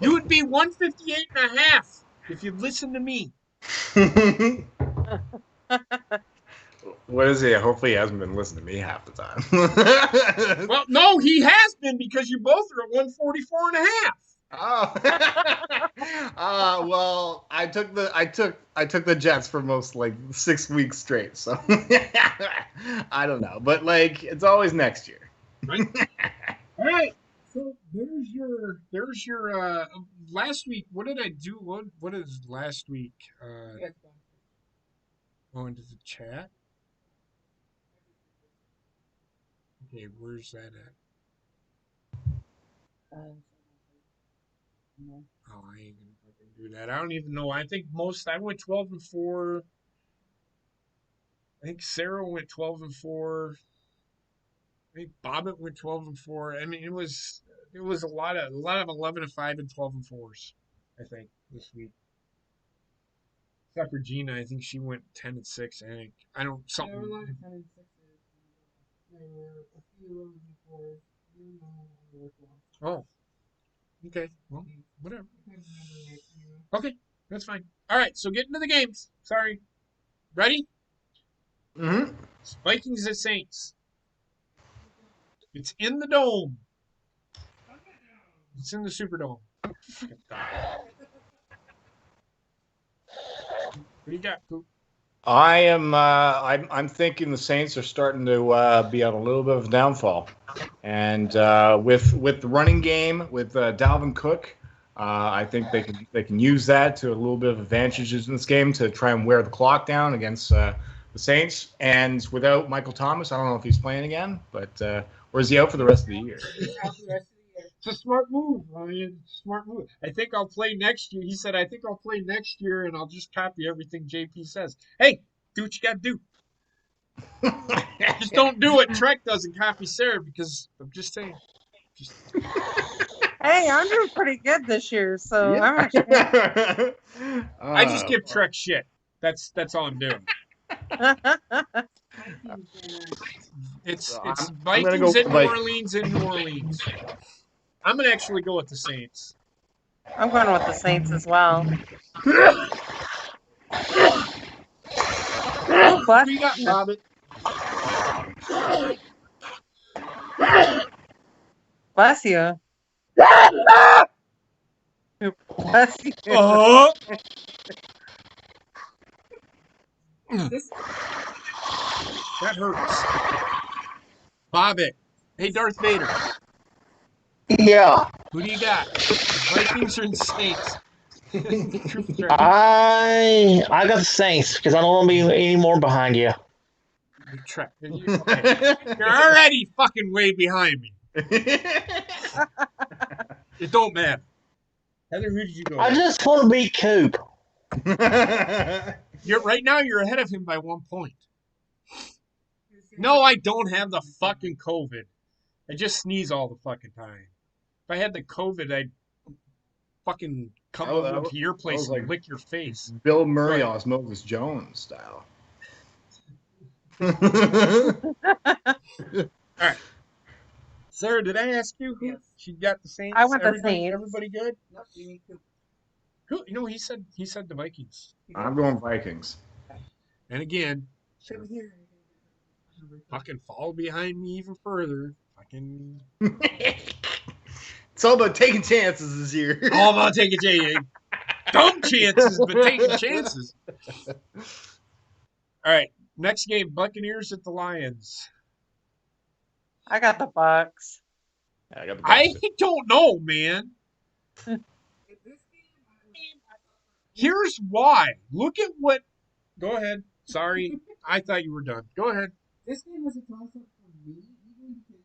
You would be 158.5 if you'd listen to me.
What is it? Hopefully, he hasn't been listening to me half the time.
Well, no, he has been because you both are at 144.5.
Oh, well, I took the Jets for most like 6 weeks straight, so I don't know, but like it's always next year.
Right. All right. So there's your last week. What did I do? What is last week? Go into the chat. Okay, where's that at?
No.
Oh, I ain't gonna fucking do that. I don't even know. I think I went 12-4. I think Sarah went 12-4. I think Bobbit went 12-4. I mean, it was a lot of 11-5 and 12-4s. I think this week. Except for Gina, I think she went 10-6. I don't something.
There were a lot of 10-6s. There were a few 11-4s. You know,
Oh, okay. Well, whatever. Okay, that's fine. All right, so get into the games. Sorry. Ready?
Mm-hmm.
Vikings at Saints. It's in the dome. It's in the Superdome. What do you got, Coop?
I'm thinking the Saints are starting to be on a little bit of a downfall, and with the running game with Dalvin Cook, I think they can use that to a little bit of advantages in this game to try and wear the clock down against the Saints. And without Michael Thomas, I don't know if he's playing again, but or is he out for the rest of the year?
It's a smart move. I mean, smart move. I think I'll play next year. He said, I think I'll play next year, and I'll just copy everything JP says. Hey, do what you got to do. Just don't do what Trek does and copy Sarah, because I'm just saying.
Hey, I'm doing pretty good this year, so
Yeah.
I'm actually.
I just give Trek shit. That's all I'm doing. It's
I'm gonna
Vikings
go
in New Orleans in New Orleans. I'm gonna actually go with the Saints.
I'm going with the Saints as well.
What do you got, Bobbit?
Bless you. Bless you.
That hurts. Bobbit. Hey, Darth Vader.
Yeah.
Who do you got? Vikings or the Saints?
I got the Saints because I don't want to be any more behind you.
You're already fucking way behind me. It don't matter. Heather, who did you go
I
with?
just want to beat Coop.
Right now you're ahead of him by 1 point. No, I don't have the fucking COVID. I just sneeze all the fucking time. If I had the COVID, I'd fucking come over to your place and lick your face.
Bill Murray, Osmosis Jones style.
All right. Sarah, did I ask you?
Yes.
She got the Saints.
I went the Saints.
Everybody good?
Nope, you need to.
Who? You know, he said the Vikings.
I'm going Vikings.
And again, fucking fall behind me even further. Fucking.
It's all about taking chances this year.
All about taking chances. Dumb chances, but taking chances. All right. Next game, Buccaneers at the Lions.
I got the Bucks.
I got the Bucks.
I don't know, man. Here's why. Look at what. Go ahead. Sorry. I thought you were done. Go ahead.
This game was a toss-up for me, even because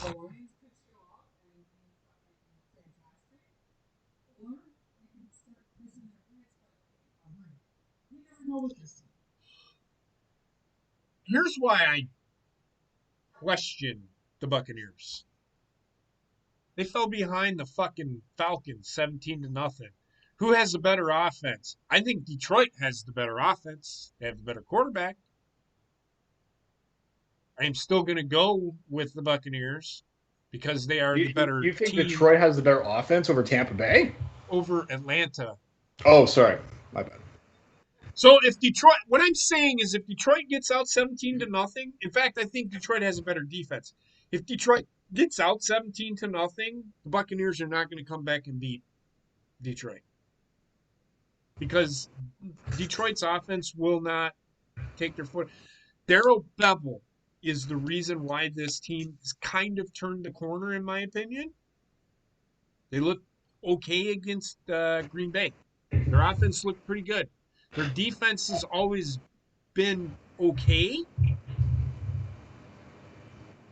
the Lions could show up and be fucking fantastic, or you can start pushing their pants back behind. You never know with this team.
Here's why I question the Buccaneers. They fell behind the fucking Falcons 17-0. Who has the better offense? I think Detroit has the better offense. They have the better quarterback. I am still going to go with the Buccaneers because they are the better
You think
team
Detroit has the better offense over Tampa Bay?
over Atlanta.
Oh, sorry. My bad.
So if Detroit, what I'm saying is if Detroit gets out 17-0, in fact, I think Detroit has a better defense. If Detroit gets out 17-0, the Buccaneers are not going to come back and beat Detroit. Because Detroit's offense will not take their foot. Darrell Bevell is the reason why this team has kind of turned the corner, in my opinion. They look okay against Green Bay. Their offense looked pretty good. Their defense has always been okay.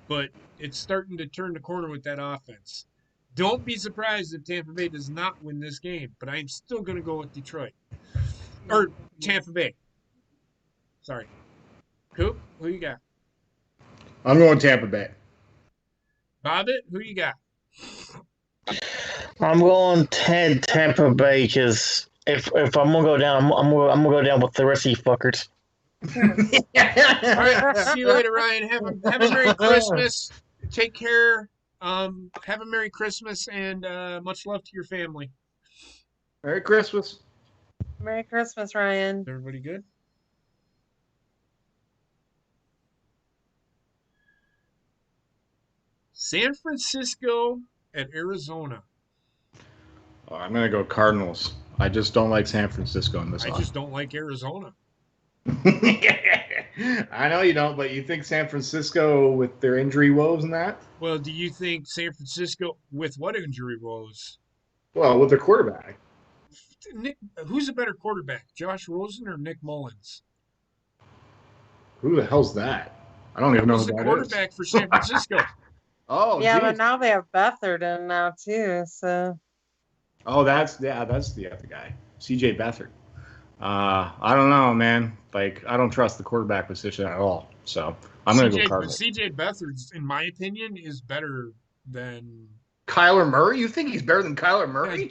but it's starting to turn the corner with that offense. Don't be surprised if Tampa Bay does not win this game, but I'm still going to go with Detroit. Or Tampa Bay. Sorry. Coop, who you got?
I'm going Tampa Bay.
Bobbit, who you got?
I'm going Tampa Bay because if I'm gonna go down, I'm gonna go down with the rest of you fuckers.
All right. See you later, Ryan. Have a Merry Christmas. Take care. Have a Merry Christmas and much love to your family.
Merry Christmas.
Merry Christmas, Ryan.
Is everybody good? San Francisco at Arizona.
Oh, I'm going to go Cardinals. I just don't like San Francisco in this
I
one.
just don't like Arizona.
I know you don't, but you think San Francisco with their injury woes and that?
Well, do you think San Francisco with what injury woes?
Well, with their quarterback.
Nick, who's a better quarterback, Josh Rosen or Nick Mullins?
Who the hell's that? I don't even know who
Who's the
that
quarterback
is.
for San Francisco?
Oh,
Yeah,
geez.
but now they have Beathard in now too. So.
Oh, that's the other guy, CJ Beathard. I don't know, man. Like, I don't trust the quarterback position at all. So I'm going to go Cardinals.
CJ Beathard, in my opinion, is better than
Kyler Murray? You think he's better than Kyler Murray?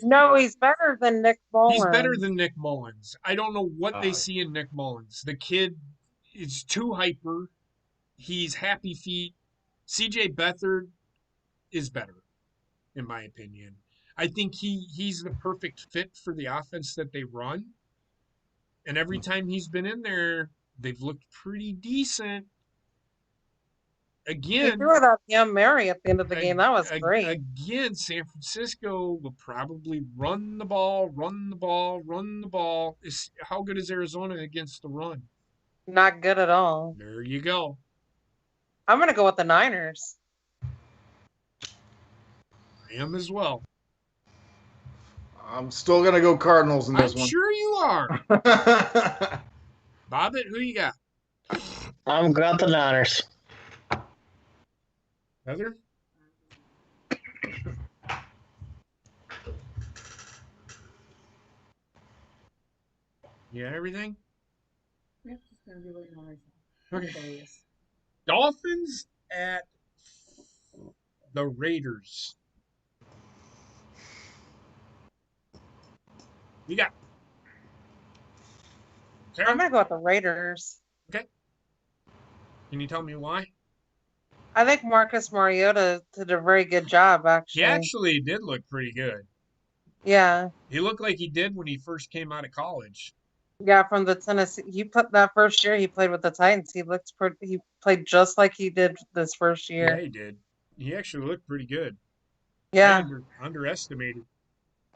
No, he's better than Nick Mullins.
He's better than Nick Mullins. I don't know what they see in Nick Mullins. The kid is too hyper. He's happy feet. CJ Beathard is better, in my opinion. I think he's the perfect fit for the offense that they run. And every time he's been in there, they've looked pretty decent. Again,
they threw it up Hail Mary at the end of the game. That was great.
Again, San Francisco will probably run the ball. How good is Arizona against the run?
Not good at all.
There you go.
I'm going to go with the Niners.
I am as well.
I'm still going to go Cardinals in this one.
I'm sure you are. Bobbit, who you got?
I've got the Niners.
Heather? You got everything?
Yep, just gonna be waiting on myself.
Okay. Dolphins at the Raiders. You got. Sarah?
I'm going to go with the Raiders.
Okay. Can you tell me why?
I think Marcus Mariota did a very good job, actually.
He actually did look pretty good.
Yeah.
He looked like he did when he first came out of college.
Yeah, from the Tennessee. He put that first year he played with the Titans. He played just like he did this first year.
Yeah, he did. He actually looked pretty good.
Yeah.
Underestimated.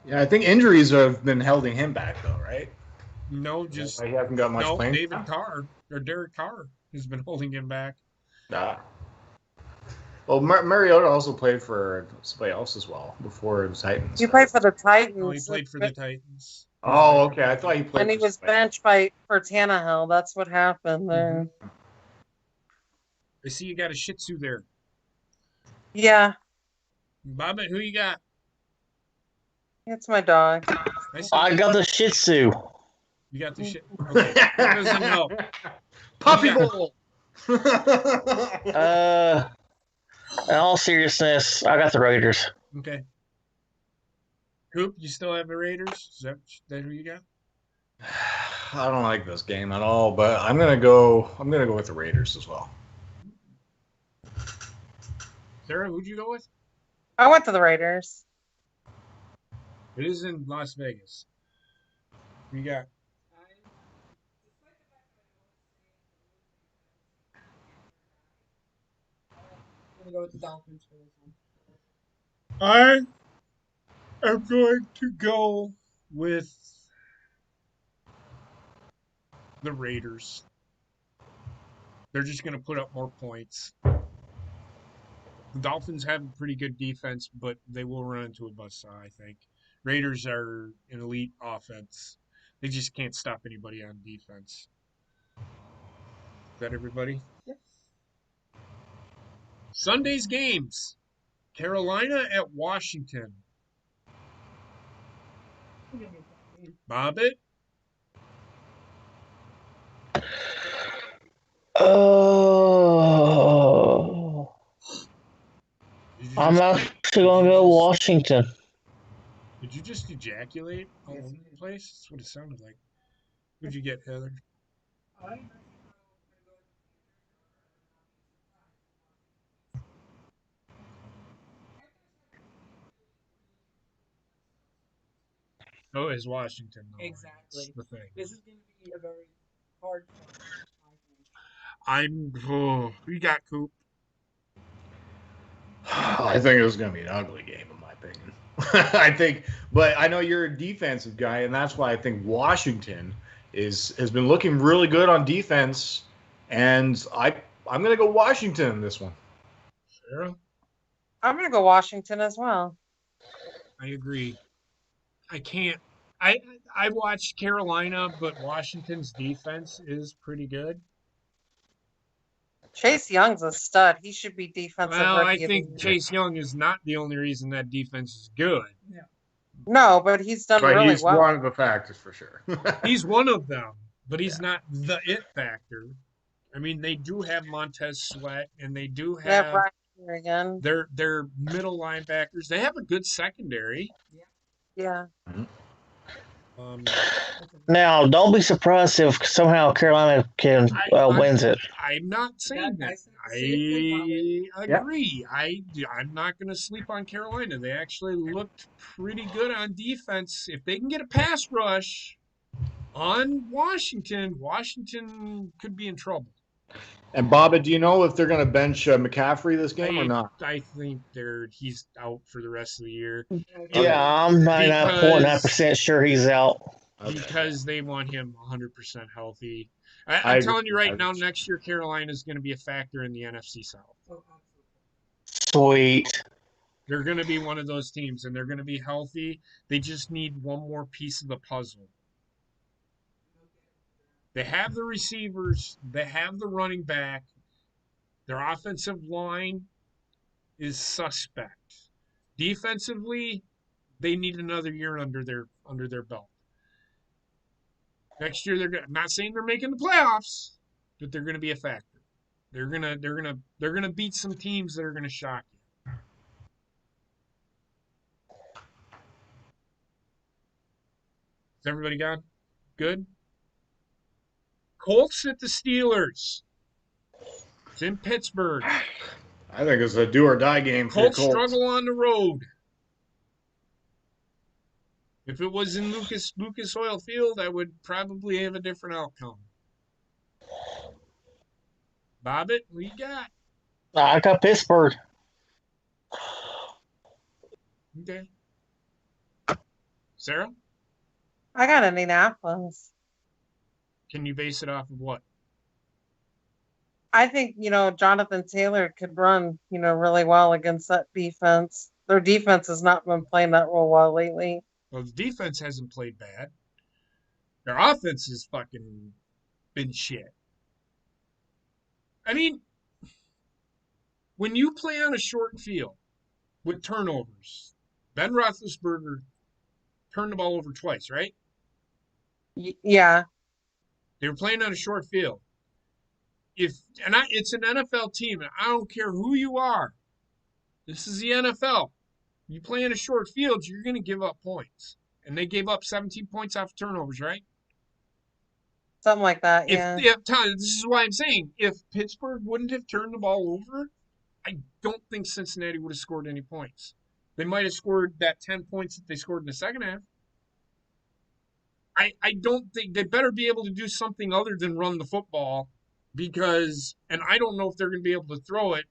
Yeah, I think injuries have been holding him back, though, right?
No, just
he hasn't got much playing.
Derek Carr has been holding him back.
Well, Mariota also played for somebody else as well before the Titans.
He played for the Titans.
No, he played for the Titans.
Oh, okay. I thought he played.
And he was benched for Tannehill. That's what happened there.
Mm-hmm. I see you got a Shih Tzu there.
Yeah.
Bobbit, who you got?
It's my dog.
I got the Shih Tzu.
You got the shit. Okay. Who doesn't know?
Puppy Bowl.
In all seriousness, I got the Raiders.
Okay. Coop, you still have the Raiders? Is that who you got?
I don't like this game at all, but I'm gonna go with the Raiders as well.
Sarah, who'd you go with?
I went to the Raiders.
It is in Las Vegas. Who you got?
I'm gonna go with the Dolphins for this one.
I am going to go with the Raiders. They're just going to put up more points. The Dolphins have a pretty good defense, but they will run into a buzzsaw, I think. Raiders are an elite offense. They just can't stop anybody on defense. that everybody?
Yes.
Sunday's games. Carolina at Washington.
It's gonna be a fun game.
Bobbit?
Oh,
Did you
I'm
just
actually gonna go Washington.
did you just ejaculate all
Yes,
over
you
the
did.
place? That's what it sounded like. Who'd you get, Heather?
I'm actually gonna go with the
Oh, it's Washington, though.
Exactly.
That's the thing.
This is going to be a very hard fight, I think.
You got Coop.
I think it was going to be an ugly game, in my opinion. I think, but I know you're a defensive guy, and that's why I think Washington has been looking really good on defense, and I'm going to go Washington in this one.
Sarah?
I'm gonna go Washington as well.
I agree. I can't. I watched Carolina, but Washington's defense is pretty good.
Chase Young's a stud. He should be defensive
Well, I
rookie of the
think
year.
Chase Young is not the only reason that defense is good.
Yeah.
No, but he's done
But
really
he's
well.
one of the factors for sure.
He's one of them, but he's not the it factor. I mean, they do have Montez Sweat, and they do
They have
have
Ryan here again.
their middle linebackers. They have a good secondary.
Yeah.
Um,
Now, don't be surprised if somehow Carolina can wins it.
I'm not saying
That- I
that.
said the same thing,
I agree. I'm not going to sleep on Carolina. They actually looked pretty good on defense. If they can get a pass rush on Washington, Washington could be in trouble.
And Bobby, do you know if they're going to bench McCaffrey this game or not?
I think he's out for the rest of the year.
Yeah, I'm 99.9% sure he's out.
Because they want him 100% healthy.
I
I'm
agree.
telling you right now, next year Carolina is going to be a factor in the NFC South.
Oh,
Sweet.
They're going to be one of those teams, and they're going to be healthy. They just need one more piece of the puzzle. They have the receivers. They have the running back. Their offensive line is suspect. Defensively, they need another year under their belt. Next year, I'm not saying they're making the playoffs, but they're going to be a factor. They're gonna beat some teams that are going to shock you. Is everybody gone? Good. Colts at the Steelers. It's in Pittsburgh.
I think it's a do or die game for
Colts
the Colts.
struggle on the road. If it was in Lucas Oil Field, I would probably have a different outcome. Bobbit, what you got?
I got Pittsburgh.
Okay. Sarah?
I got Indianapolis.
Can you base it off of what?
I think, Jonathan Taylor could run, really well against that defense. Their defense has not been playing that real well lately.
Well, the defense hasn't played bad. Their offense has fucking been shit. I mean, when you play on a short field with turnovers, Ben Roethlisberger turned the ball over twice, right?
Yeah.
They were playing on a short field. It's an NFL team, and I don't care who you are. This is the NFL. You play in a short field, you're going to give up points. And they gave up 17 points off of turnovers, right?
Something like that, yeah.
This is why I'm saying, if Pittsburgh wouldn't have turned the ball over, I don't think Cincinnati would have scored any points. They might have scored that 10 points that they scored in the second half. I don't think they better be able to do something other than run the football and I don't know if they're going to be able to throw it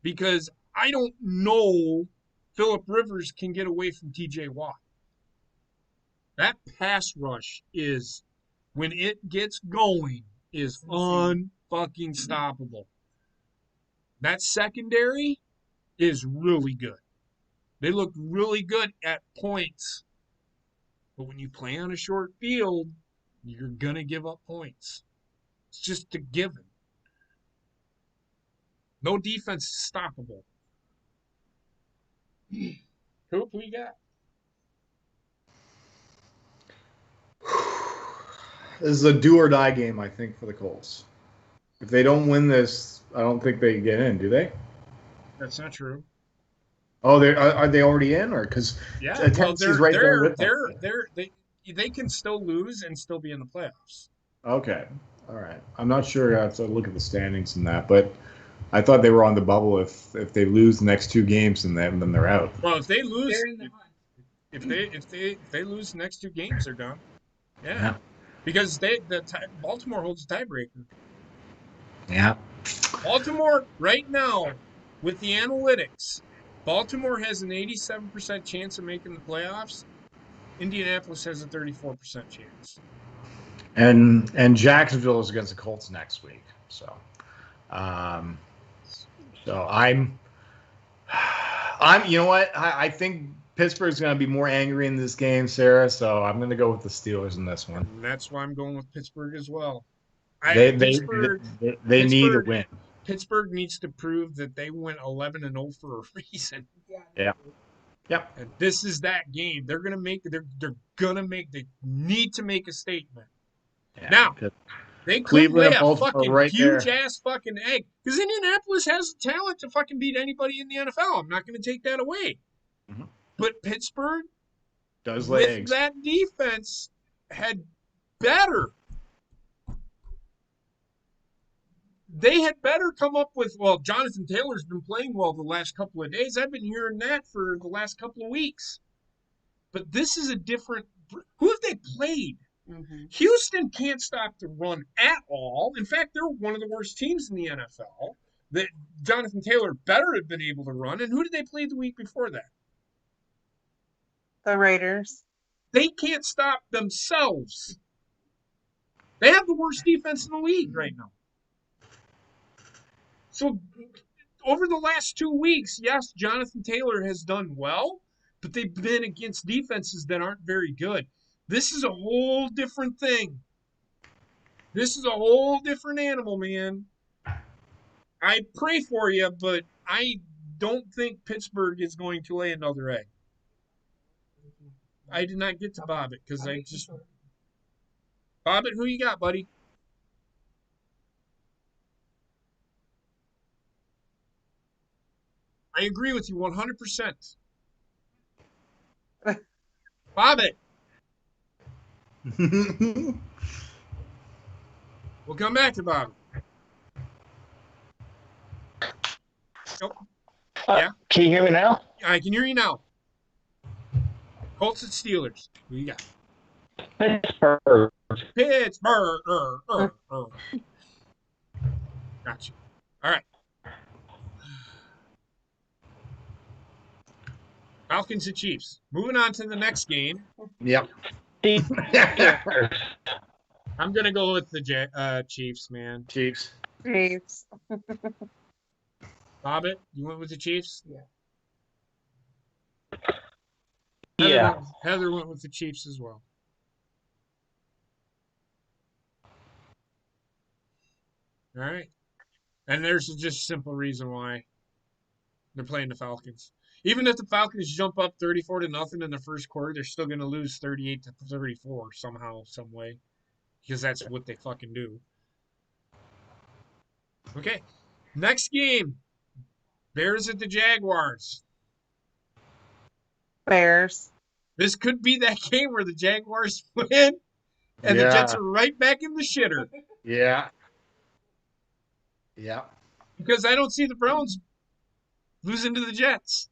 because I don't know Phillip Rivers can get away from TJ Watt. That pass rush is, when it gets going, is unfucking stoppable. That secondary is really good. They look really good at points. But when you play on a short field, you're going to give up points. It's just a given. No defense is stoppable. Who you got?
This is a do or die game, I think, for the Colts. If they don't win this, I don't think they get in, do they?
That's not true.
Oh, are they already in, or because Tennessee's right there with them?
They can still lose and still be in the playoffs.
Okay, all right. I'm not sure. I have to look at the standings and that, but I thought they were on the bubble. If they lose the next 2 games, and then they're out.
Well, if they lose,
They're in the hunt.
if they lose the next 2 games, they're done.
Yeah.
Because Baltimore holds the tiebreaker.
Yeah.
Baltimore right now, with the analytics, Baltimore has an 87% chance of making the playoffs. Indianapolis has a 34% chance.
And Jacksonville is against the Colts next week. So I'm you know what? I think Pittsburgh's going to be more angry in this game, Sarah. So I'm going to go with the Steelers in this one.
And that's why I'm going with Pittsburgh as well.
They need a win.
Pittsburgh needs to prove that they went 11-0 for a reason.
Yeah.
And this is that game. They're gonna make. They need to make a statement. Yeah, now they could lay a fucking huge ass fucking egg because Indianapolis has the talent to fucking beat anybody in the NFL. I'm not gonna take that away. Mm-hmm. But Pittsburgh
does lay eggs.
That defense had better. They had better come up with, well, Jonathan Taylor's been playing well the last couple of days. I've been hearing that for the last couple of weeks. But this is a different – who have they played? Mm-hmm. Houston can't stop the run at all. In fact, they're one of the worst teams in the NFL. That Jonathan Taylor better have been able to run. And who did they play the week before that?
The Raiders.
They can't stop themselves. They have the worst defense in the league right now. So, over the last 2 weeks, yes, Jonathan Taylor has done well, but they've been against defenses that aren't very good. This is a whole different thing. This is a whole different animal, man. I pray for you, but I don't think Pittsburgh is going to lay another egg. I did not get to Bobbitt because I just... Bobbitt, who you got, buddy? I agree with you 100%. Bobbitt. We'll come back to Bobbitt. Nope. Yeah.
Can you hear me now?
I can hear you now. Colts and Steelers. Who you got?
Pittsburgh.
Gotcha. All right. Falcons and Chiefs. Moving on to the next game.
Yep.
I'm going to go with the Chiefs, man.
Chiefs.
Bobbitt, you went with the Chiefs?
Yeah.
Heather went with the Chiefs as well. All right. And there's just a simple reason why they're playing the Falcons. Even if the Falcons jump up 34-0 in the first quarter, they're still going to lose 38-34 somehow, some way, because that's what they fucking do. Okay, next game, Bears at the Jaguars.
Bears.
This could be that game where the Jaguars win, and the Jets are right back in the shitter.
Yeah.
Because I don't see the Browns losing to the Jets.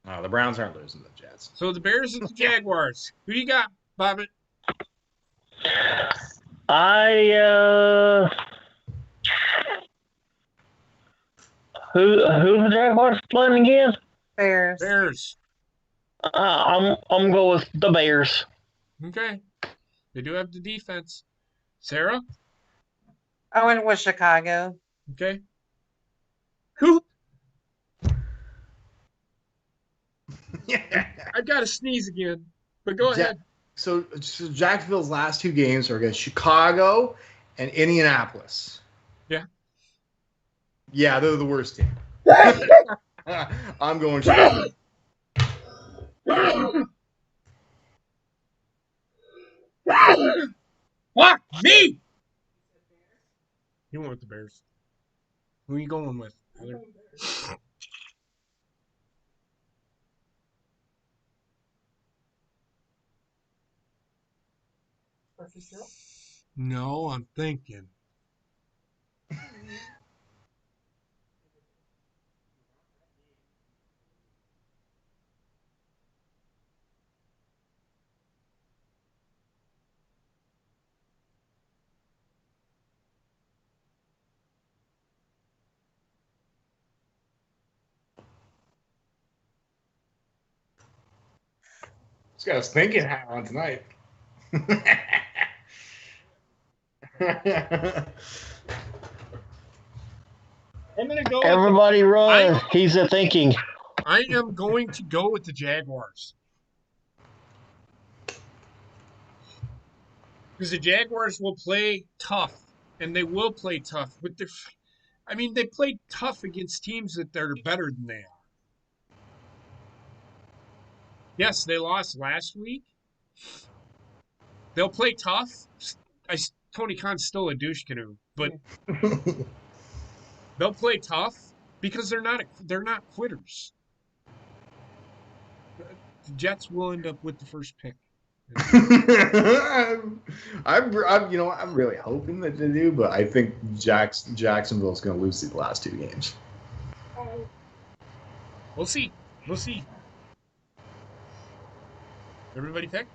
No, the Browns aren't losing to the Jets.
So the Bears and the Jaguars. Who do you got, Bobbitt?
Who the Jaguars playing again?
Bears.
I'm going with the Bears.
Okay. They do have the defense. Sarah?
I went with Chicago.
Okay. Who? I've got to sneeze again, but go ahead.
So Jacksonville's last 2 games are against Chicago and Indianapolis.
Yeah.
Yeah, they're the worst team. I'm going Chicago.
Fuck me! You went with the Bears. Who are you going with? No, I'm thinking.
This guy's thinking hat on tonight.
I'm gonna go.
Everybody run. He's a thinking.
I am going to go with the Jaguars. Because the Jaguars will play tough, and they will play tough with their. I mean, they play tough against teams that are better than they are. Yes, they lost last week. They'll play tough. Tony Khan's still a douche canoe, but they'll play tough because they're not quitters. The Jets will end up with the first pick.
I'm really hoping that they do, but I think Jacksonville's going to lose the last two games.
We'll see. We'll see. Everybody pick?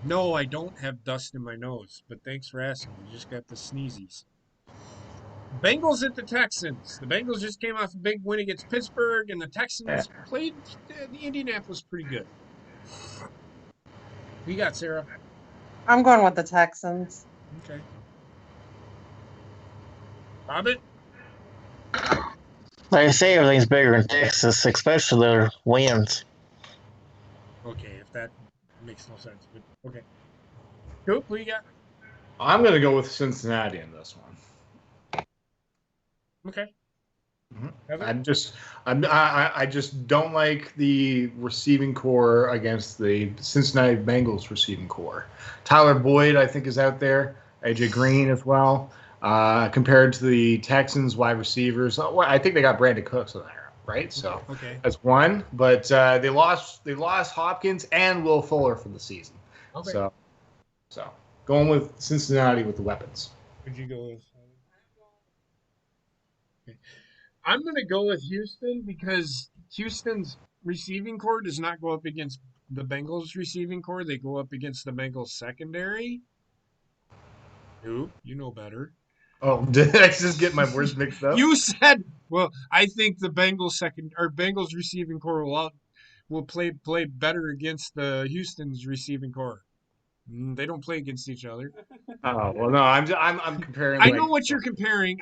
No, I don't have dust in my nose, but thanks for asking. I just got the sneezies. Bengals at the Texans. The Bengals just came off a big win against Pittsburgh, and the Texans played the Indianapolis pretty good. Who you got, Sarah?
I'm going with the Texans.
Okay. Bobbit?
Like I say, everything's bigger in Texas, especially their wins.
Okay, if that makes no sense, but okay. Coop, who you got?
I'm going to go with Cincinnati in this one.
Okay.
Mm-hmm. I just don't like the receiving core against the Cincinnati Bengals receiving core. Tyler Boyd, I think, is out there. AJ Green as well. Compared to the Texans wide receivers, I think they got Brandon Cooks in there, right? So that's one. But they lost Hopkins and Will Fuller for the season. Okay. So going with Cincinnati with the weapons.
Who'd you go with? Okay. I'm going to go with Houston because Houston's receiving core does not go up against the Bengals receiving core. They go up against the Bengals secondary. Who? You know better.
Oh, did I just get my words mixed up?
You said, well, I think the Bengals receiving core will play better against the Houston's receiving core. They don't play against each other.
Oh well, no, I'm comparing.
I know what you're comparing.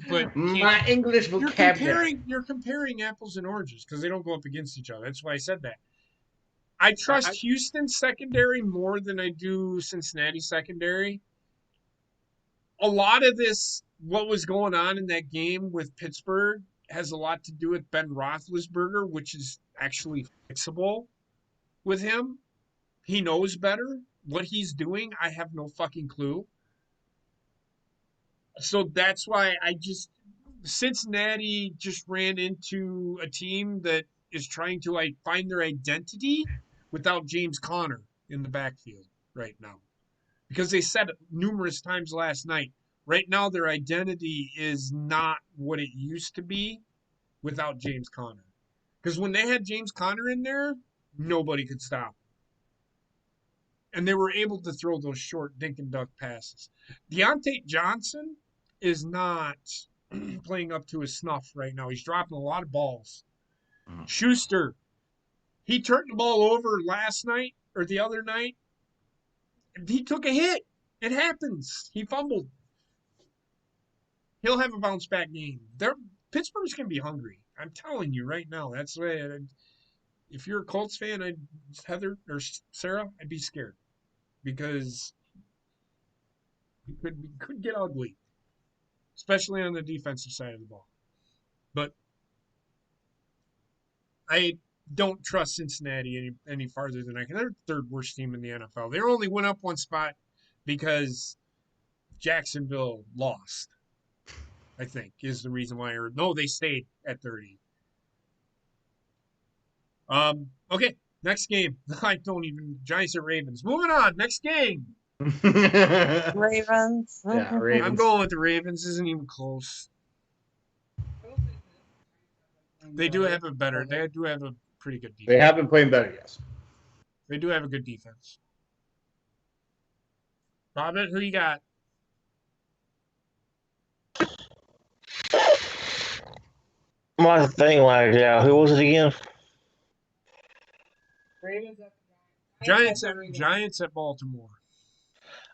But
my English vocabulary.
You're comparing apples and oranges because they don't go up against each other. That's why I said that. I trust Houston secondary more than I do Cincinnati secondary. A lot of this, what was going on in that game with Pittsburgh, has a lot to do with Ben Roethlisberger, which is actually fixable with him. He knows better. What he's doing, I have no fucking clue. So that's why Cincinnati just ran into a team that is trying to find their identity without James Conner in the backfield right now. Because they said it numerous times last night, right now their identity is not what it used to be without James Conner. Because when they had James Conner in there, nobody could stop. And they were able to throw those short dink and duck passes. Deontay Johnson is not playing up to his snuff right now. He's dropping a lot of balls. Schuster, he turned the ball over last night or the other night. He took a hit. It happens. He fumbled. He'll have a bounce back game. Pittsburgh's going to be hungry. I'm telling you right now. That's the way. If you're a Colts fan, Heather or Sarah, I'd be scared because it could get ugly. especially on the defensive side of the ball. But I don't trust Cincinnati any farther than I can. They're the third worst team in the NFL. They only went up one spot because Jacksonville lost, I think, is the reason why. No, they stayed at 30. Okay, next game. I don't even. Giants or Ravens. Moving on. Next game.
Ravens.
Yeah, Ravens.
I'm going with the Ravens. Isn't even close. They do have a better. They do have a pretty good defense.
They have been playing better, yes.
They do have a good defense. Bobbit, who you got?
My thing lagged out. Who was it again?
Giants at Baltimore.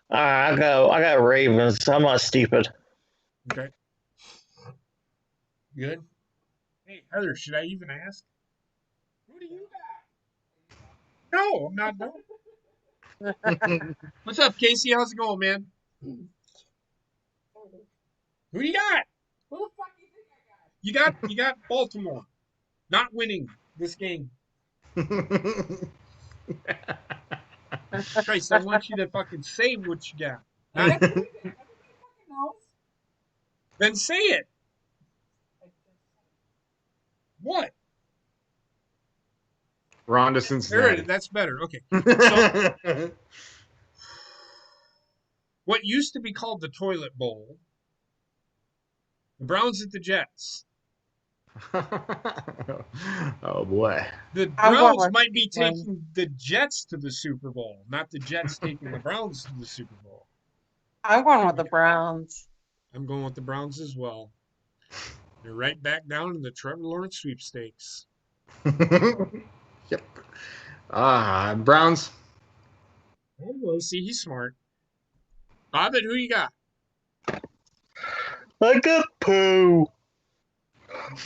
I got Ravens. I'm not stupid.
Okay. Good. Hey, Heather, should I even ask? Who do you got? No, I'm not done. What's up, Casey? How's it going, man? Who you got?
Who the fuck do you think I got?
You got Baltimore not winning this game. Christ, I want you to fucking say what you got.
Everybody fucking knows.
Then say it. What?
Rhonda
There,
Cincinnati.
that's better. Okay. So, what used to be called the toilet bowl, the Browns at the Jets.
Oh boy.
The
I want
Browns
one.
might be taking the Jets to the Super Bowl, not the Jets taking the Browns to the Super Bowl.
I'm going with the Browns.
I'm going with the Browns as well. They're right back down in the Trevor Lawrence sweepstakes.
Yep. Browns.
Oh, boy, see, he's smart. Bobbit, who you got?
I got Pooh.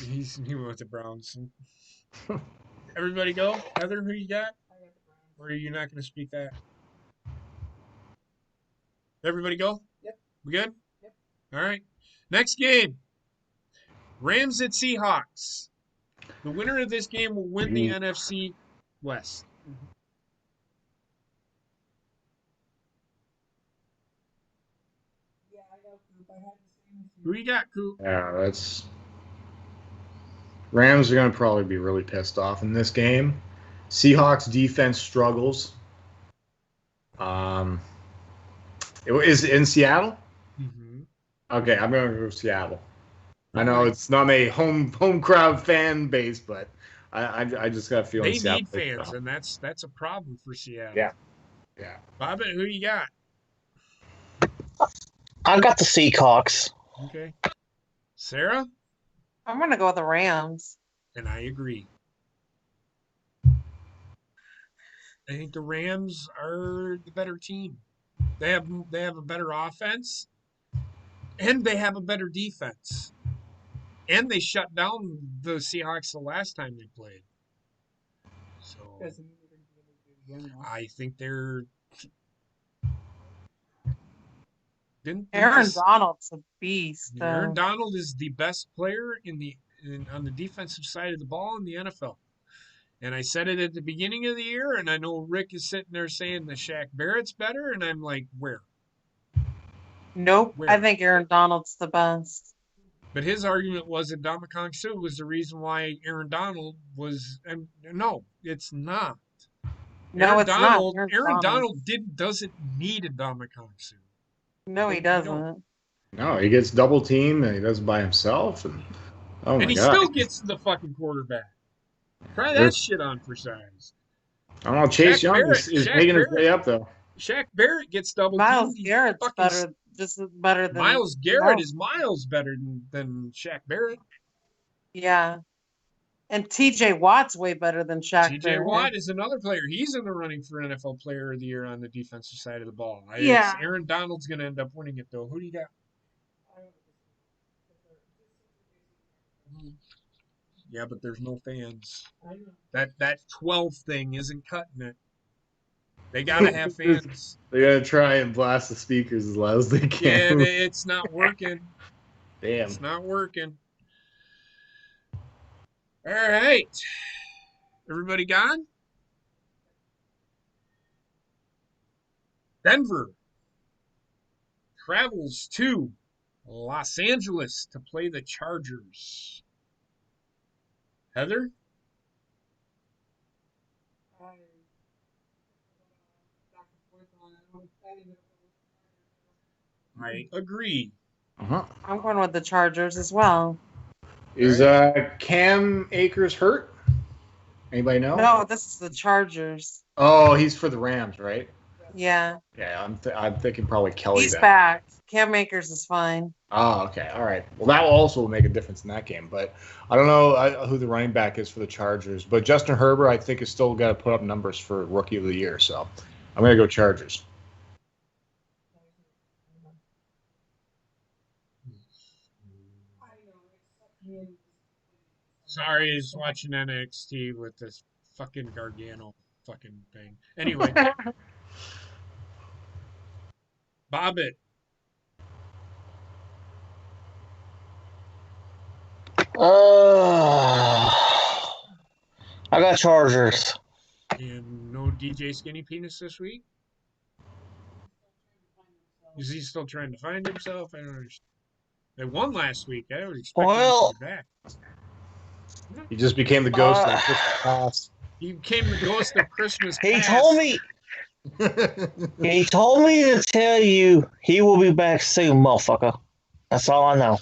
He went with the Browns. Everybody go. Heather, who you got? Or are you not going to speak that? Everybody go?
Yep.
We good?
Yep.
All right. Next game. Rams at Seahawks. The winner of this game will win the NFC West. you.
Yeah, I got Coop. I had the same as
Who
you.
you got, Coop?
Yeah, that's. Rams are going to probably be really pissed off in this game. Seahawks defense struggles. Is it in Seattle?
Mm-hmm.
Okay, I'm going to go Seattle. I know it's not my home crowd fan base, but I just got a feeling
They
Seattle
need fans, and that's a problem for Seattle.
Yeah.
Bobbit, who you got?
I got the Seahawks.
Okay. Sarah?
I'm going to go with the Rams.
And I agree. I think the Rams are the better team. They have a better offense, and they have a better defense. And they shut down the Seahawks the last time they played. So
Doesn't mean they're going to be able to do it again, though.
I think they're.
Aaron Donald's a beast.
Aaron Donald is the best player on the defensive side of the ball in the NFL. And I said it at the beginning of the year, and I know Rick is sitting there saying that Shaq Barrett's better, and I'm like, where?
Nope.
Where?
I think Aaron Donald's the best.
But his argument was that Ndamukong Suh was the reason why Aaron Donald was. And no, it's not.
No, it's not.
Aaron Donald doesn't need a Ndamukong Suh.
No, he doesn't.
No, he gets double teamed and he does it by himself, and
he still gets to the fucking quarterback. Try that shit on for size.
I don't know. Chase Young is making his way up though.
Shaq Barrett gets double teamed.
Miles Garrett's better than
Miles Garrett is miles better than Shaq Barrett.
Yeah. And TJ Watt's way better than Shaq Barrett.
TJ Watt is another player. He's in the running for NFL Player of the Year on the defensive side of the ball.
Yeah.
Aaron Donald's going to end up winning it, though. Who do you got? Yeah, but there's no fans. That 12 thing isn't cutting it. They got to have fans.
They got to try and blast the speakers as loud as they can.
Yeah, it's not working.
Damn.
It's not working. All right. Everybody gone? Denver travels to Los Angeles to play the Chargers. Heather? I agree.
Uh-huh.
I'm going with the Chargers as well.
Is Cam Akers hurt? Anybody know?
No, this is the Chargers.
Oh, he's for the Rams, right?
Yeah.
Yeah, I'm thinking probably Kelly.
He's
then.
back. Cam Akers is fine.
Oh, okay. All right. Well, that will also make a difference in that game. But I don't know who the running back is for the Chargers. But Justin Herbert, I think, is still got to put up numbers for Rookie of the Year. So I'm going to go Chargers.
Sorry, he's watching NXT with this fucking Gargano fucking thing. Anyway. Bobbit.
I got Chargers.
And no DJ Skinny Penis this week? Is he still trying to find himself? I don't understand. They won last week. I would expect him to be back.
He just became the ghost of Christmas past.
He became the ghost of Christmas
He
past.
told me. He told me to tell you he will be back soon, motherfucker. That's all I know.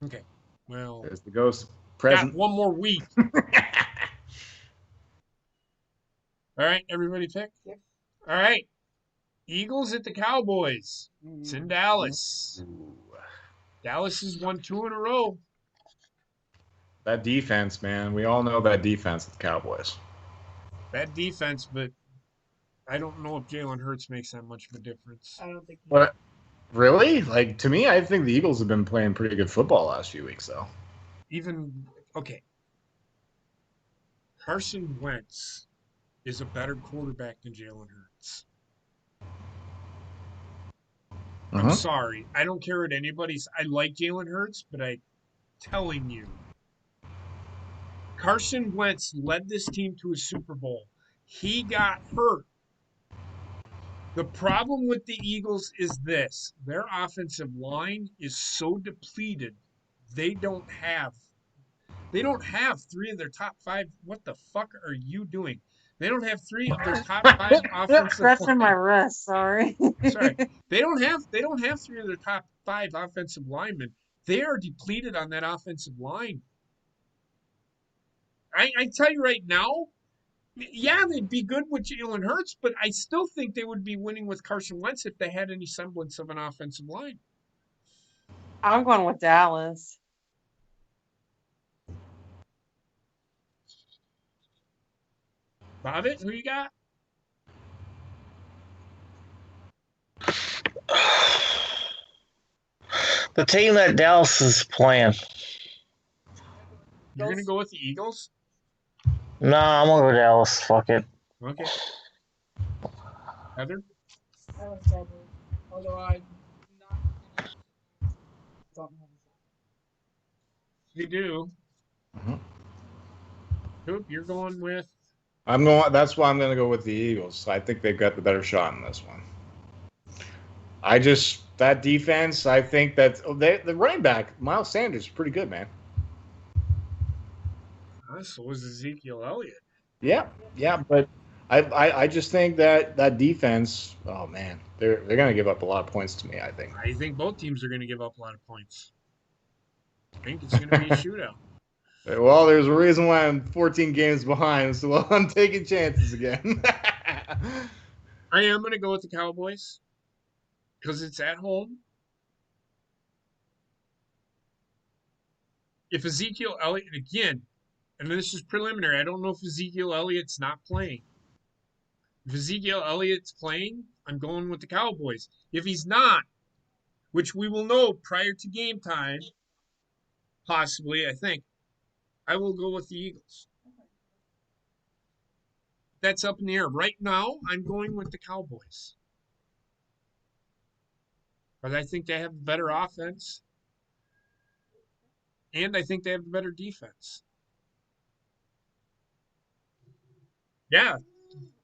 Okay. Well,
there's the ghost present.
Got one more week. All right, everybody pick? Yep. All right. Eagles at the Cowboys. It's in Dallas. Dallas has won 2 in a row.
That defense, man. We all know that defense at the Cowboys.
Bad defense, but I don't know if Jalen Hurts makes that much of a difference.
I don't think.
But really? Like, to me, I think the Eagles have been playing pretty good football last few weeks, though.
Okay. Carson Wentz is a better quarterback than Jalen Hurts. I'm sorry. I don't care what anybody's. I like Jalen Hurts, but I'm telling you, Carson Wentz led this team to a Super Bowl. He got hurt. The problem with the Eagles is this. Their offensive line is so depleted. They don't have 3 of their top 5. What the fuck are you doing? They don't have 3 of their top 5 offensive
Scratching my wrist, sorry.
Sorry. They don't have 3 of their top 5 offensive linemen. They are depleted on that offensive line. I tell you right now, yeah, they'd be good with Jalen Hurts, but I still think they would be winning with Carson Wentz if they had any semblance of an offensive line.
I'm going with Dallas.
Bobbit, who you got?
The team that Dallas is playing.
You're going to go with the Eagles?
Nah, I'm going to go Dallas. Fuck it.
Okay. Heather?
I like Cowboys. Although I'm not don't know.
You do. Coop, you're going with?
That's why I'm going to go with the Eagles. I think they've got the better shot in this one. That defense, I think that the running back, Miles Sanders, is pretty good, man.
So was Ezekiel Elliott.
Yeah, but I just think that defense, oh man, they're going to give up a lot of points to me, I think.
I think both teams are going to give up a lot of points. I think it's going to be a shootout.
Well, there's a reason why I'm 14 games behind, so I'm taking chances again.
I am going to go with the Cowboys because it's at home. If Ezekiel Elliott, again, and this is preliminary, I don't know if Ezekiel Elliott's not playing. If Ezekiel Elliott's playing, I'm going with the Cowboys. If he's not, which we will know prior to game time, possibly, I think, I will go with the Eagles. That's up in the air. Right now, I'm going with the Cowboys. But I think they have a better offense. And I think they have a better defense. Yeah.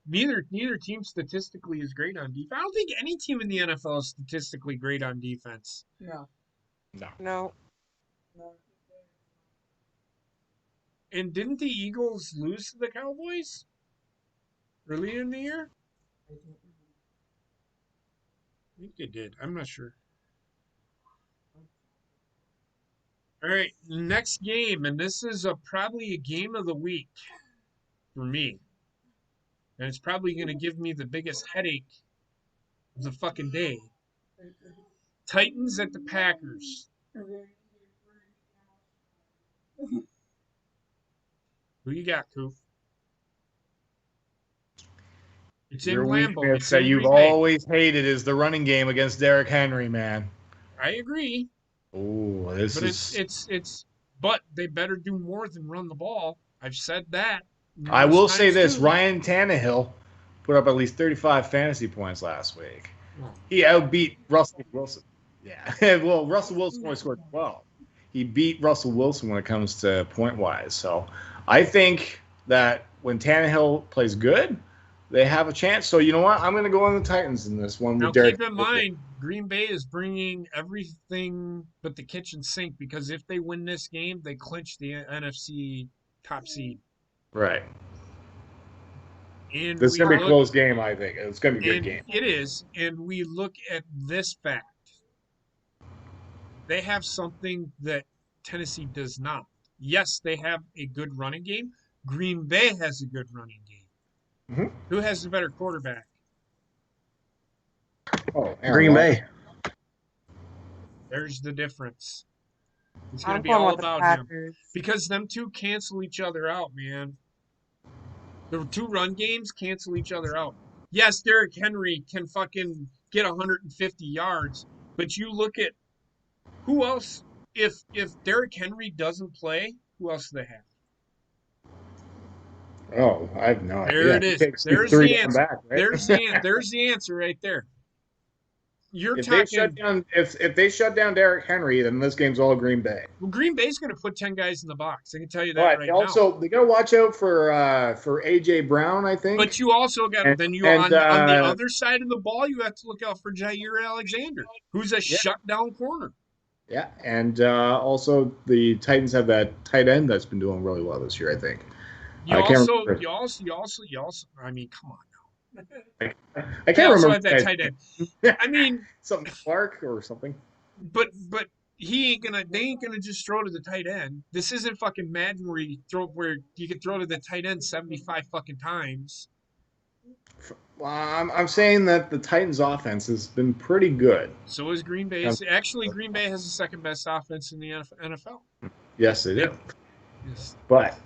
Neither team statistically is great on defense. I don't think any team in the NFL is statistically great on defense.
No.
No.
And didn't the Eagles lose to the Cowboys earlier in the year?
I don't remember.
I think they did. I'm not sure. All right, next game, and this is probably a game of the week for me. And it's probably going to give me the biggest headache of the fucking day. Titans at the Packers. Who you got, Coop? It's in
Your
Lambeau.
weakness
It's
that
in
you've
Green Bay.
always hated is the running game against Derrick Henry, man.
I agree.
Oh, this
But
is.
but they better do more than run the ball. I've said that.
I will say this:
too.
Ryan Tannehill put up at least 35 fantasy points last week.
Oh.
He outbeat Russell Wilson. Yeah, well, Russell Wilson only scored 12. He beat Russell Wilson when it comes to point wise. So I think that when Tannehill plays good, they have a chance. So you know what? I'm going to go on the Titans in this one.
Now
With Derrick
keep in mind, Green Bay is bringing everything but the kitchen sink because if they win this game, they clinch the NFC top seed.
Right.
And
This is going to be a close game, I think. It's going to be a good game.
It is. And we look at this fact. They have something that Tennessee does not. Yes, they have a good running game. Green Bay has a good running game.
Mm-hmm.
Who has the better quarterback?
Oh,
Green Bay.
There's the difference. It's going to
I'm
be
going
all
with the
about him.
Packers.
Because them two cancel each other out, man. The two run games cancel each other out. Yes, Derrick Henry can fucking get 150 yards, but you look at who else, if Derrick Henry doesn't play, who else do they have?
Oh, I have no idea.
There it is. There's the answer.
Back, right?
There's the answer right there. You're
if
talking.
If they shut down Derrick Henry, then this game's all Green Bay.
Well, Green Bay's going to put 10 guys in the box. I can tell you that right now.
They got to watch out for AJ Brown, I think.
But you also got on the other side of the ball, you have to look out for Jair Alexander, who's a shutdown corner.
Yeah, and also the Titans have that tight end that's been doing really well this year, I think.
You also. I mean, come on now.
I can't remember
that tight end. I mean,
something Clark or something.
But they ain't gonna just throw to the tight end. This isn't fucking Madden where you can throw to the tight end 75 fucking times.
Well, I'm saying that the Titans' offense has been pretty good.
So is Green Bay's. Actually, Green Bay has the second best offense in the NFL.
Yes, they do.
Yes.
But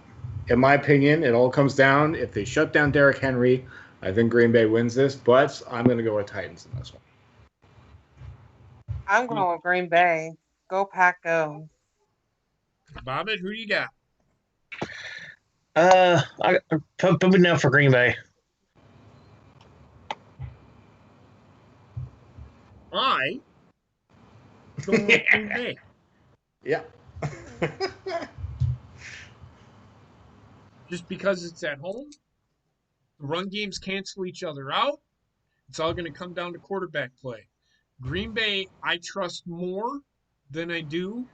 in my opinion, it all comes down, if they shut down Derrick Henry, I think Green Bay wins this, but I'm going to go with Titans in this one.
I'm going with Green Bay. Go Pack, go.
Bobbit, who you got?
I put me down for Green Bay.
I go with Green Bay.
Yeah.
Just because it's at home, the run games cancel each other out. It's all going to come down to quarterback play. Green Bay, I trust more than I do.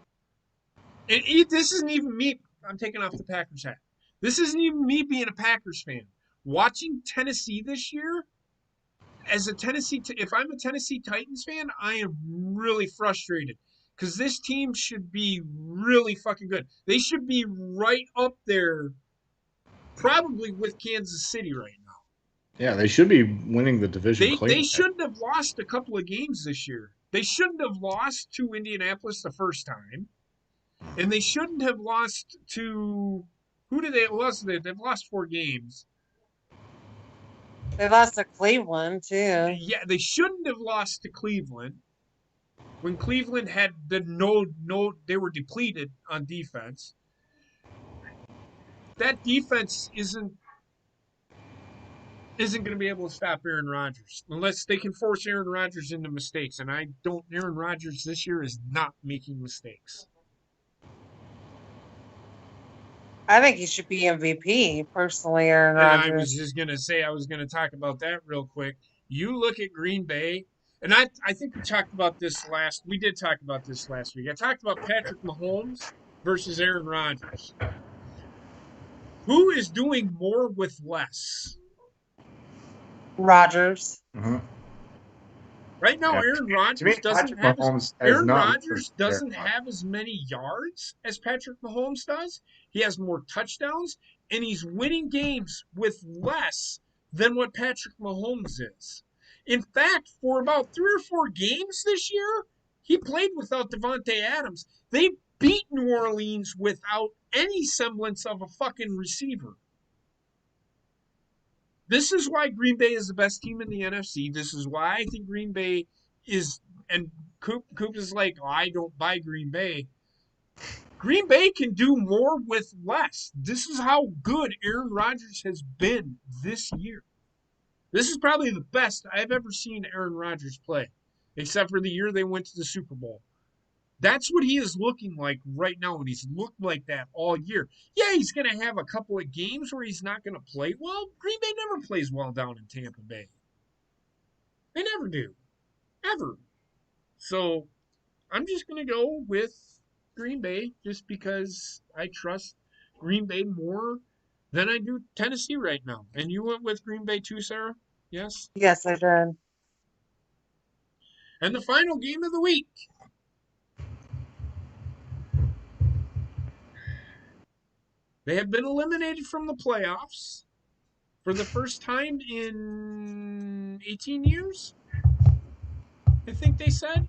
And this isn't even me. I'm taking off the Packers hat. This isn't even me being a Packers fan. Watching Tennessee this year, if I'm a Tennessee Titans fan, I am really frustrated because this team should be really fucking good. They should be right up there, probably with Kansas City right now.
Yeah, they should be winning the division.
They shouldn't have lost a couple of games this year. They shouldn't have lost to Indianapolis the first time. And they shouldn't have lost to who did they lost? They've lost 4 games.
They lost to Cleveland too.
Yeah, they shouldn't have lost to Cleveland. When Cleveland had they were depleted on defense. That defense isn't going to be able to stop Aaron Rodgers unless they can force Aaron Rodgers into mistakes. And Aaron Rodgers this year is not making mistakes.
I think he should be MVP, personally, Aaron
And
Rodgers.
I was just going to say, I was going to talk about that real quick. You look at Green Bay, and I think we did talk about this last week. I talked about Patrick Mahomes versus Aaron Rodgers. Who is doing more with less?
Rodgers.
Mm-hmm.
Right now,
Yeah.
Aaron Rodgers doesn't have as many yards as Patrick Mahomes does. He has more touchdowns, and he's winning games with less than what Patrick Mahomes is. In fact, for about 3 or 4 games this year, he played without Devontae Adams. They beat New Orleans without any semblance of a fucking receiver. This is why Green Bay is the best team in the NFC. This is why I think Green Bay is, and Coop is like, oh, I don't buy Green Bay. Green Bay can do more with less. This is how good Aaron Rodgers has been this year. This is probably the best I've ever seen Aaron Rodgers play, except for the year they went to the Super Bowl. That's what he is looking like right now, and he's looked like that all year. Yeah, he's going to have a couple of games where he's not going to play well. Green Bay never plays well down in Tampa Bay. They never do. Ever. So I'm just going to go with Green Bay just because I trust Green Bay more than I do Tennessee right now. And you went with Green Bay too, Sarah? Yes?
Yes, I did.
And the final game of the week. They have been eliminated from the playoffs for the first time in 18 years, I think they said.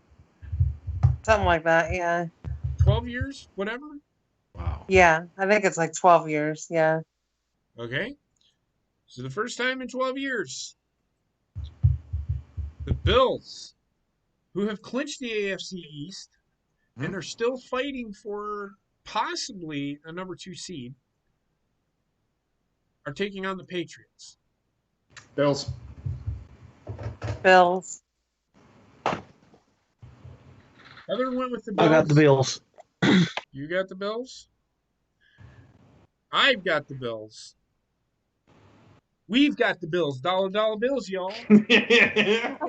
Something like that, yeah.
12 years, whatever.
Wow.
Yeah, I think it's like 12 years, yeah.
Okay. So the first time in 12 years, the Bills, who have clinched the AFC East and are still fighting for possibly a number 2 seed, are taking on the Patriots.
Bills.
Bills.
Heather went with the Bills.
I got the Bills.
You got the Bills? I've got the Bills. We've got the Bills. Dollar bills, y'all.
They're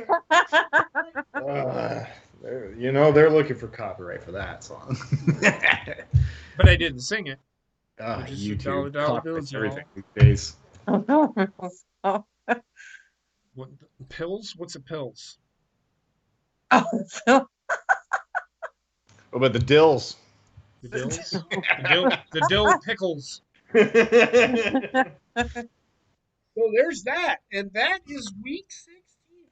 looking for copyright for that song.
But I didn't sing it.
YouTube.
Dollar bills,
everything
y'all.
these days.
What, pills? What's a pills?
Oh,
What about the Dills?
The dills? the dill pickles. So there's that. And that is week 16.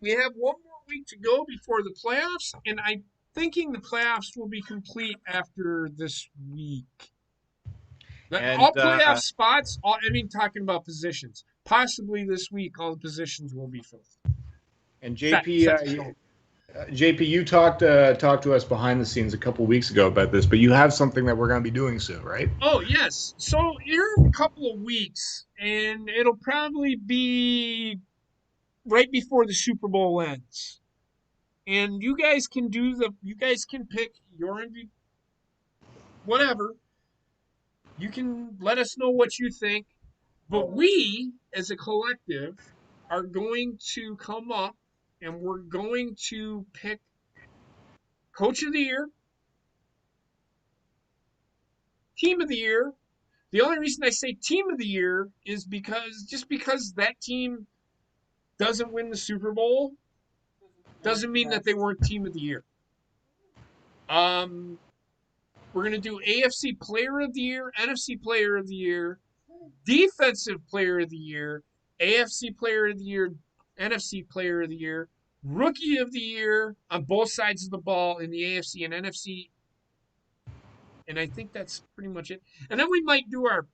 We have one more week to go before the playoffs. And I'm thinking the playoffs will be complete after this week. All playoff spots, talking about positions. Possibly this week, all the positions will be filled.
And JP, you talked to us behind the scenes a couple weeks ago about this, but you have something that we're going to be doing soon, right?
Oh, yes. So here in a couple of weeks, and it'll probably be right before the Super Bowl ends. And you guys can pick your whatever. You can let us know what you think. But we, as a collective, are going to come up and we're going to pick Coach of the Year, Team of the Year. The only reason I say Team of the Year is because that team doesn't win the Super Bowl doesn't mean that they weren't Team of the Year. We're going to do AFC Player of the Year, NFC Player of the Year, Defensive Player of the Year, AFC Player of the Year, NFC Player of the Year, Rookie of the Year on both sides of the ball in the AFC and NFC. And I think that's pretty much it. And then we might do our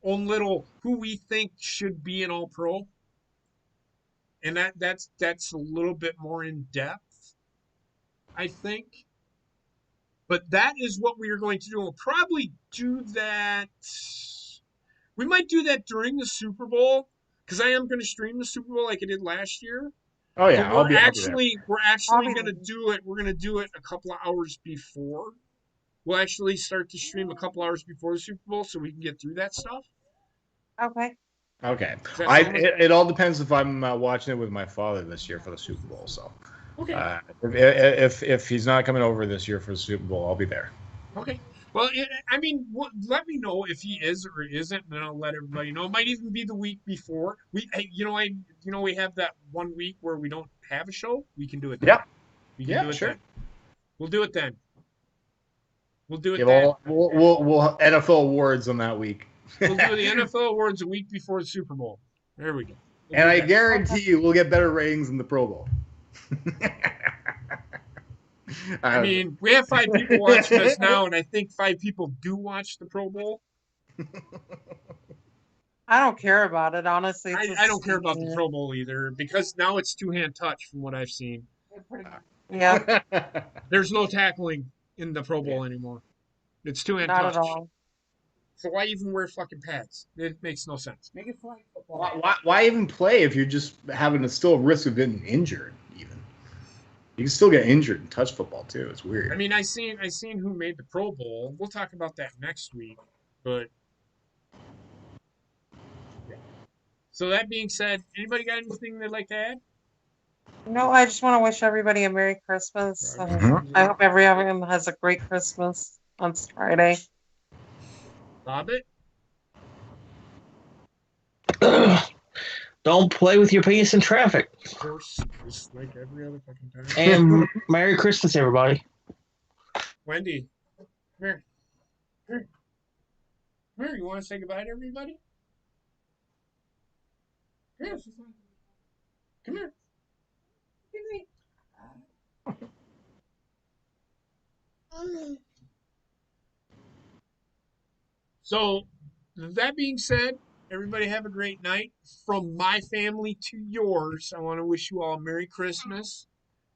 own little who we think should be an All-Pro. And that's a little bit more in depth, I think. But that is what we are going to do. We'll probably do that. We might do that during the Super Bowl because I am going to stream the Super Bowl like I did last year.
Oh yeah,
But
I'll be there.
we're actually
be
going to
there.
do it. We're going to do it a couple of hours before. We'll actually start to stream a couple hours before the Super Bowl so we can get through that stuff.
Okay.
Okay.
Does that sound like-
It all depends if I'm watching it with my father this year for the Super Bowl. So,
Okay.
If he's not coming over this year for the Super Bowl, I'll be there.
Okay. Well, I mean, let me know if he is or isn't, and then I'll let everybody know. It might even be the week before. We have that 1 week where we don't have a show. We can do it then.
Yep.
We can
Yeah,
do it
sure.
then. We'll do it then. We'll do it
Yeah,
then.
we'll NFL awards on that week.
We'll do the NFL awards a week before the Super Bowl. There we go.
And I guarantee you we'll get better ratings than the Pro Bowl.
I mean, we have 5 people watching us now, and I think 5 people do watch the Pro Bowl.
I don't care about it, honestly.
I don't care about the Pro Bowl either, because now it's two-hand touch from what I've seen.
Yeah,
There's no tackling in the Pro Bowl anymore. It's two-hand touch.
not at all.
So why even wear fucking pads? It makes no sense.
Make it flag football.
why even play if you're just having still a risk of getting injured? Even you can still get injured in touch football too. It's weird.
I mean, I seen who made the Pro Bowl. We'll talk about that next week. But so that being said, anybody got anything they'd like to add?
No, I just want to wish everybody a Merry Christmas.
Mhm.
I hope everyone has a great Christmas on Friday.
Bobbit?
Don't play with your penis in traffic.
Of course, just like every other fucking time.
And Merry Christmas, everybody.
Wendy, come here. Come here, you want to say goodbye to everybody? Come here. Come here. So, that being said, everybody have a great night. From my family to yours, I want to wish you all a Merry Christmas.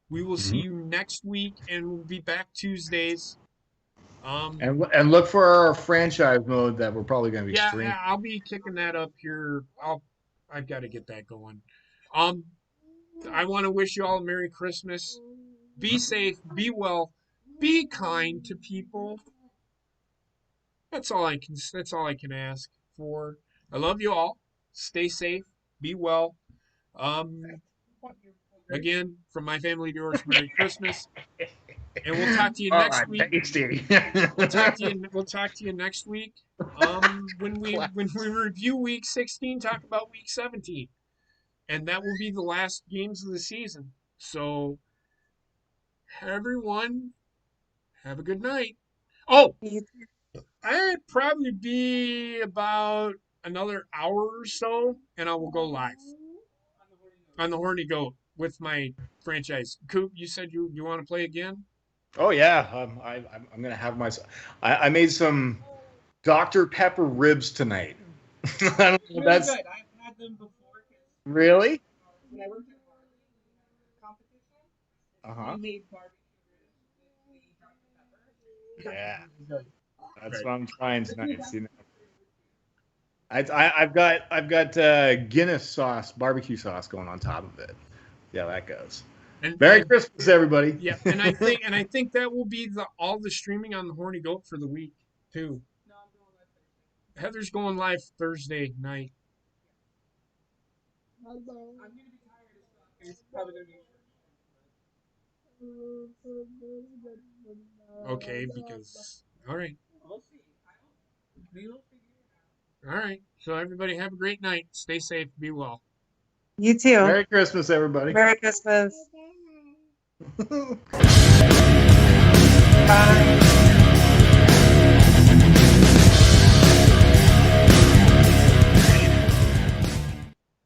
We will see you next week, and we'll be back Tuesdays.
And look for our franchise mode that we're probably going to be streaming.
Yeah, I'll be kicking that up here. I've got to get that going. I want to wish you all a Merry Christmas. Be safe, be well, be kind to people. That's all I can ask for. I love you all. Stay safe, be well. Again, from my family to yours, Merry Christmas. And we'll talk to you next week.
Tasty.
We'll talk to you next week. When we review week 16, talk about week 17. And that will be the last games of the season. So everyone, have a good night. Oh, I'd probably be about another hour or so, and I will go live on the Horny Goat with my franchise. Coop, you said you want to play again?
Oh yeah, I'm gonna have my. I made some Dr. Pepper ribs tonight. I don't know, that's
Really good. I've had them before.
really.
When I worked at competition,
Uh-huh.
we made barbecue ribs with the Dr. Pepper.
Yeah, that's what I'm trying tonight. See now. I've got Guinness sauce, barbecue sauce going on top of it. Yeah, that goes.
And,
Merry Christmas, everybody.
Yeah, and I think that will be all the streaming on the Horny Goat for the week too.
No, I'm going live Thursday.
Heather's going live Thursday night.
I'm gonna be tired as well. It's probably gonna be
Okay, because all right.
We'll see. We will figure it out.
All right. So everybody have a great night. Stay safe. Be well.
You too.
Merry Christmas, everybody.
Merry Christmas.
Bye.
Bye.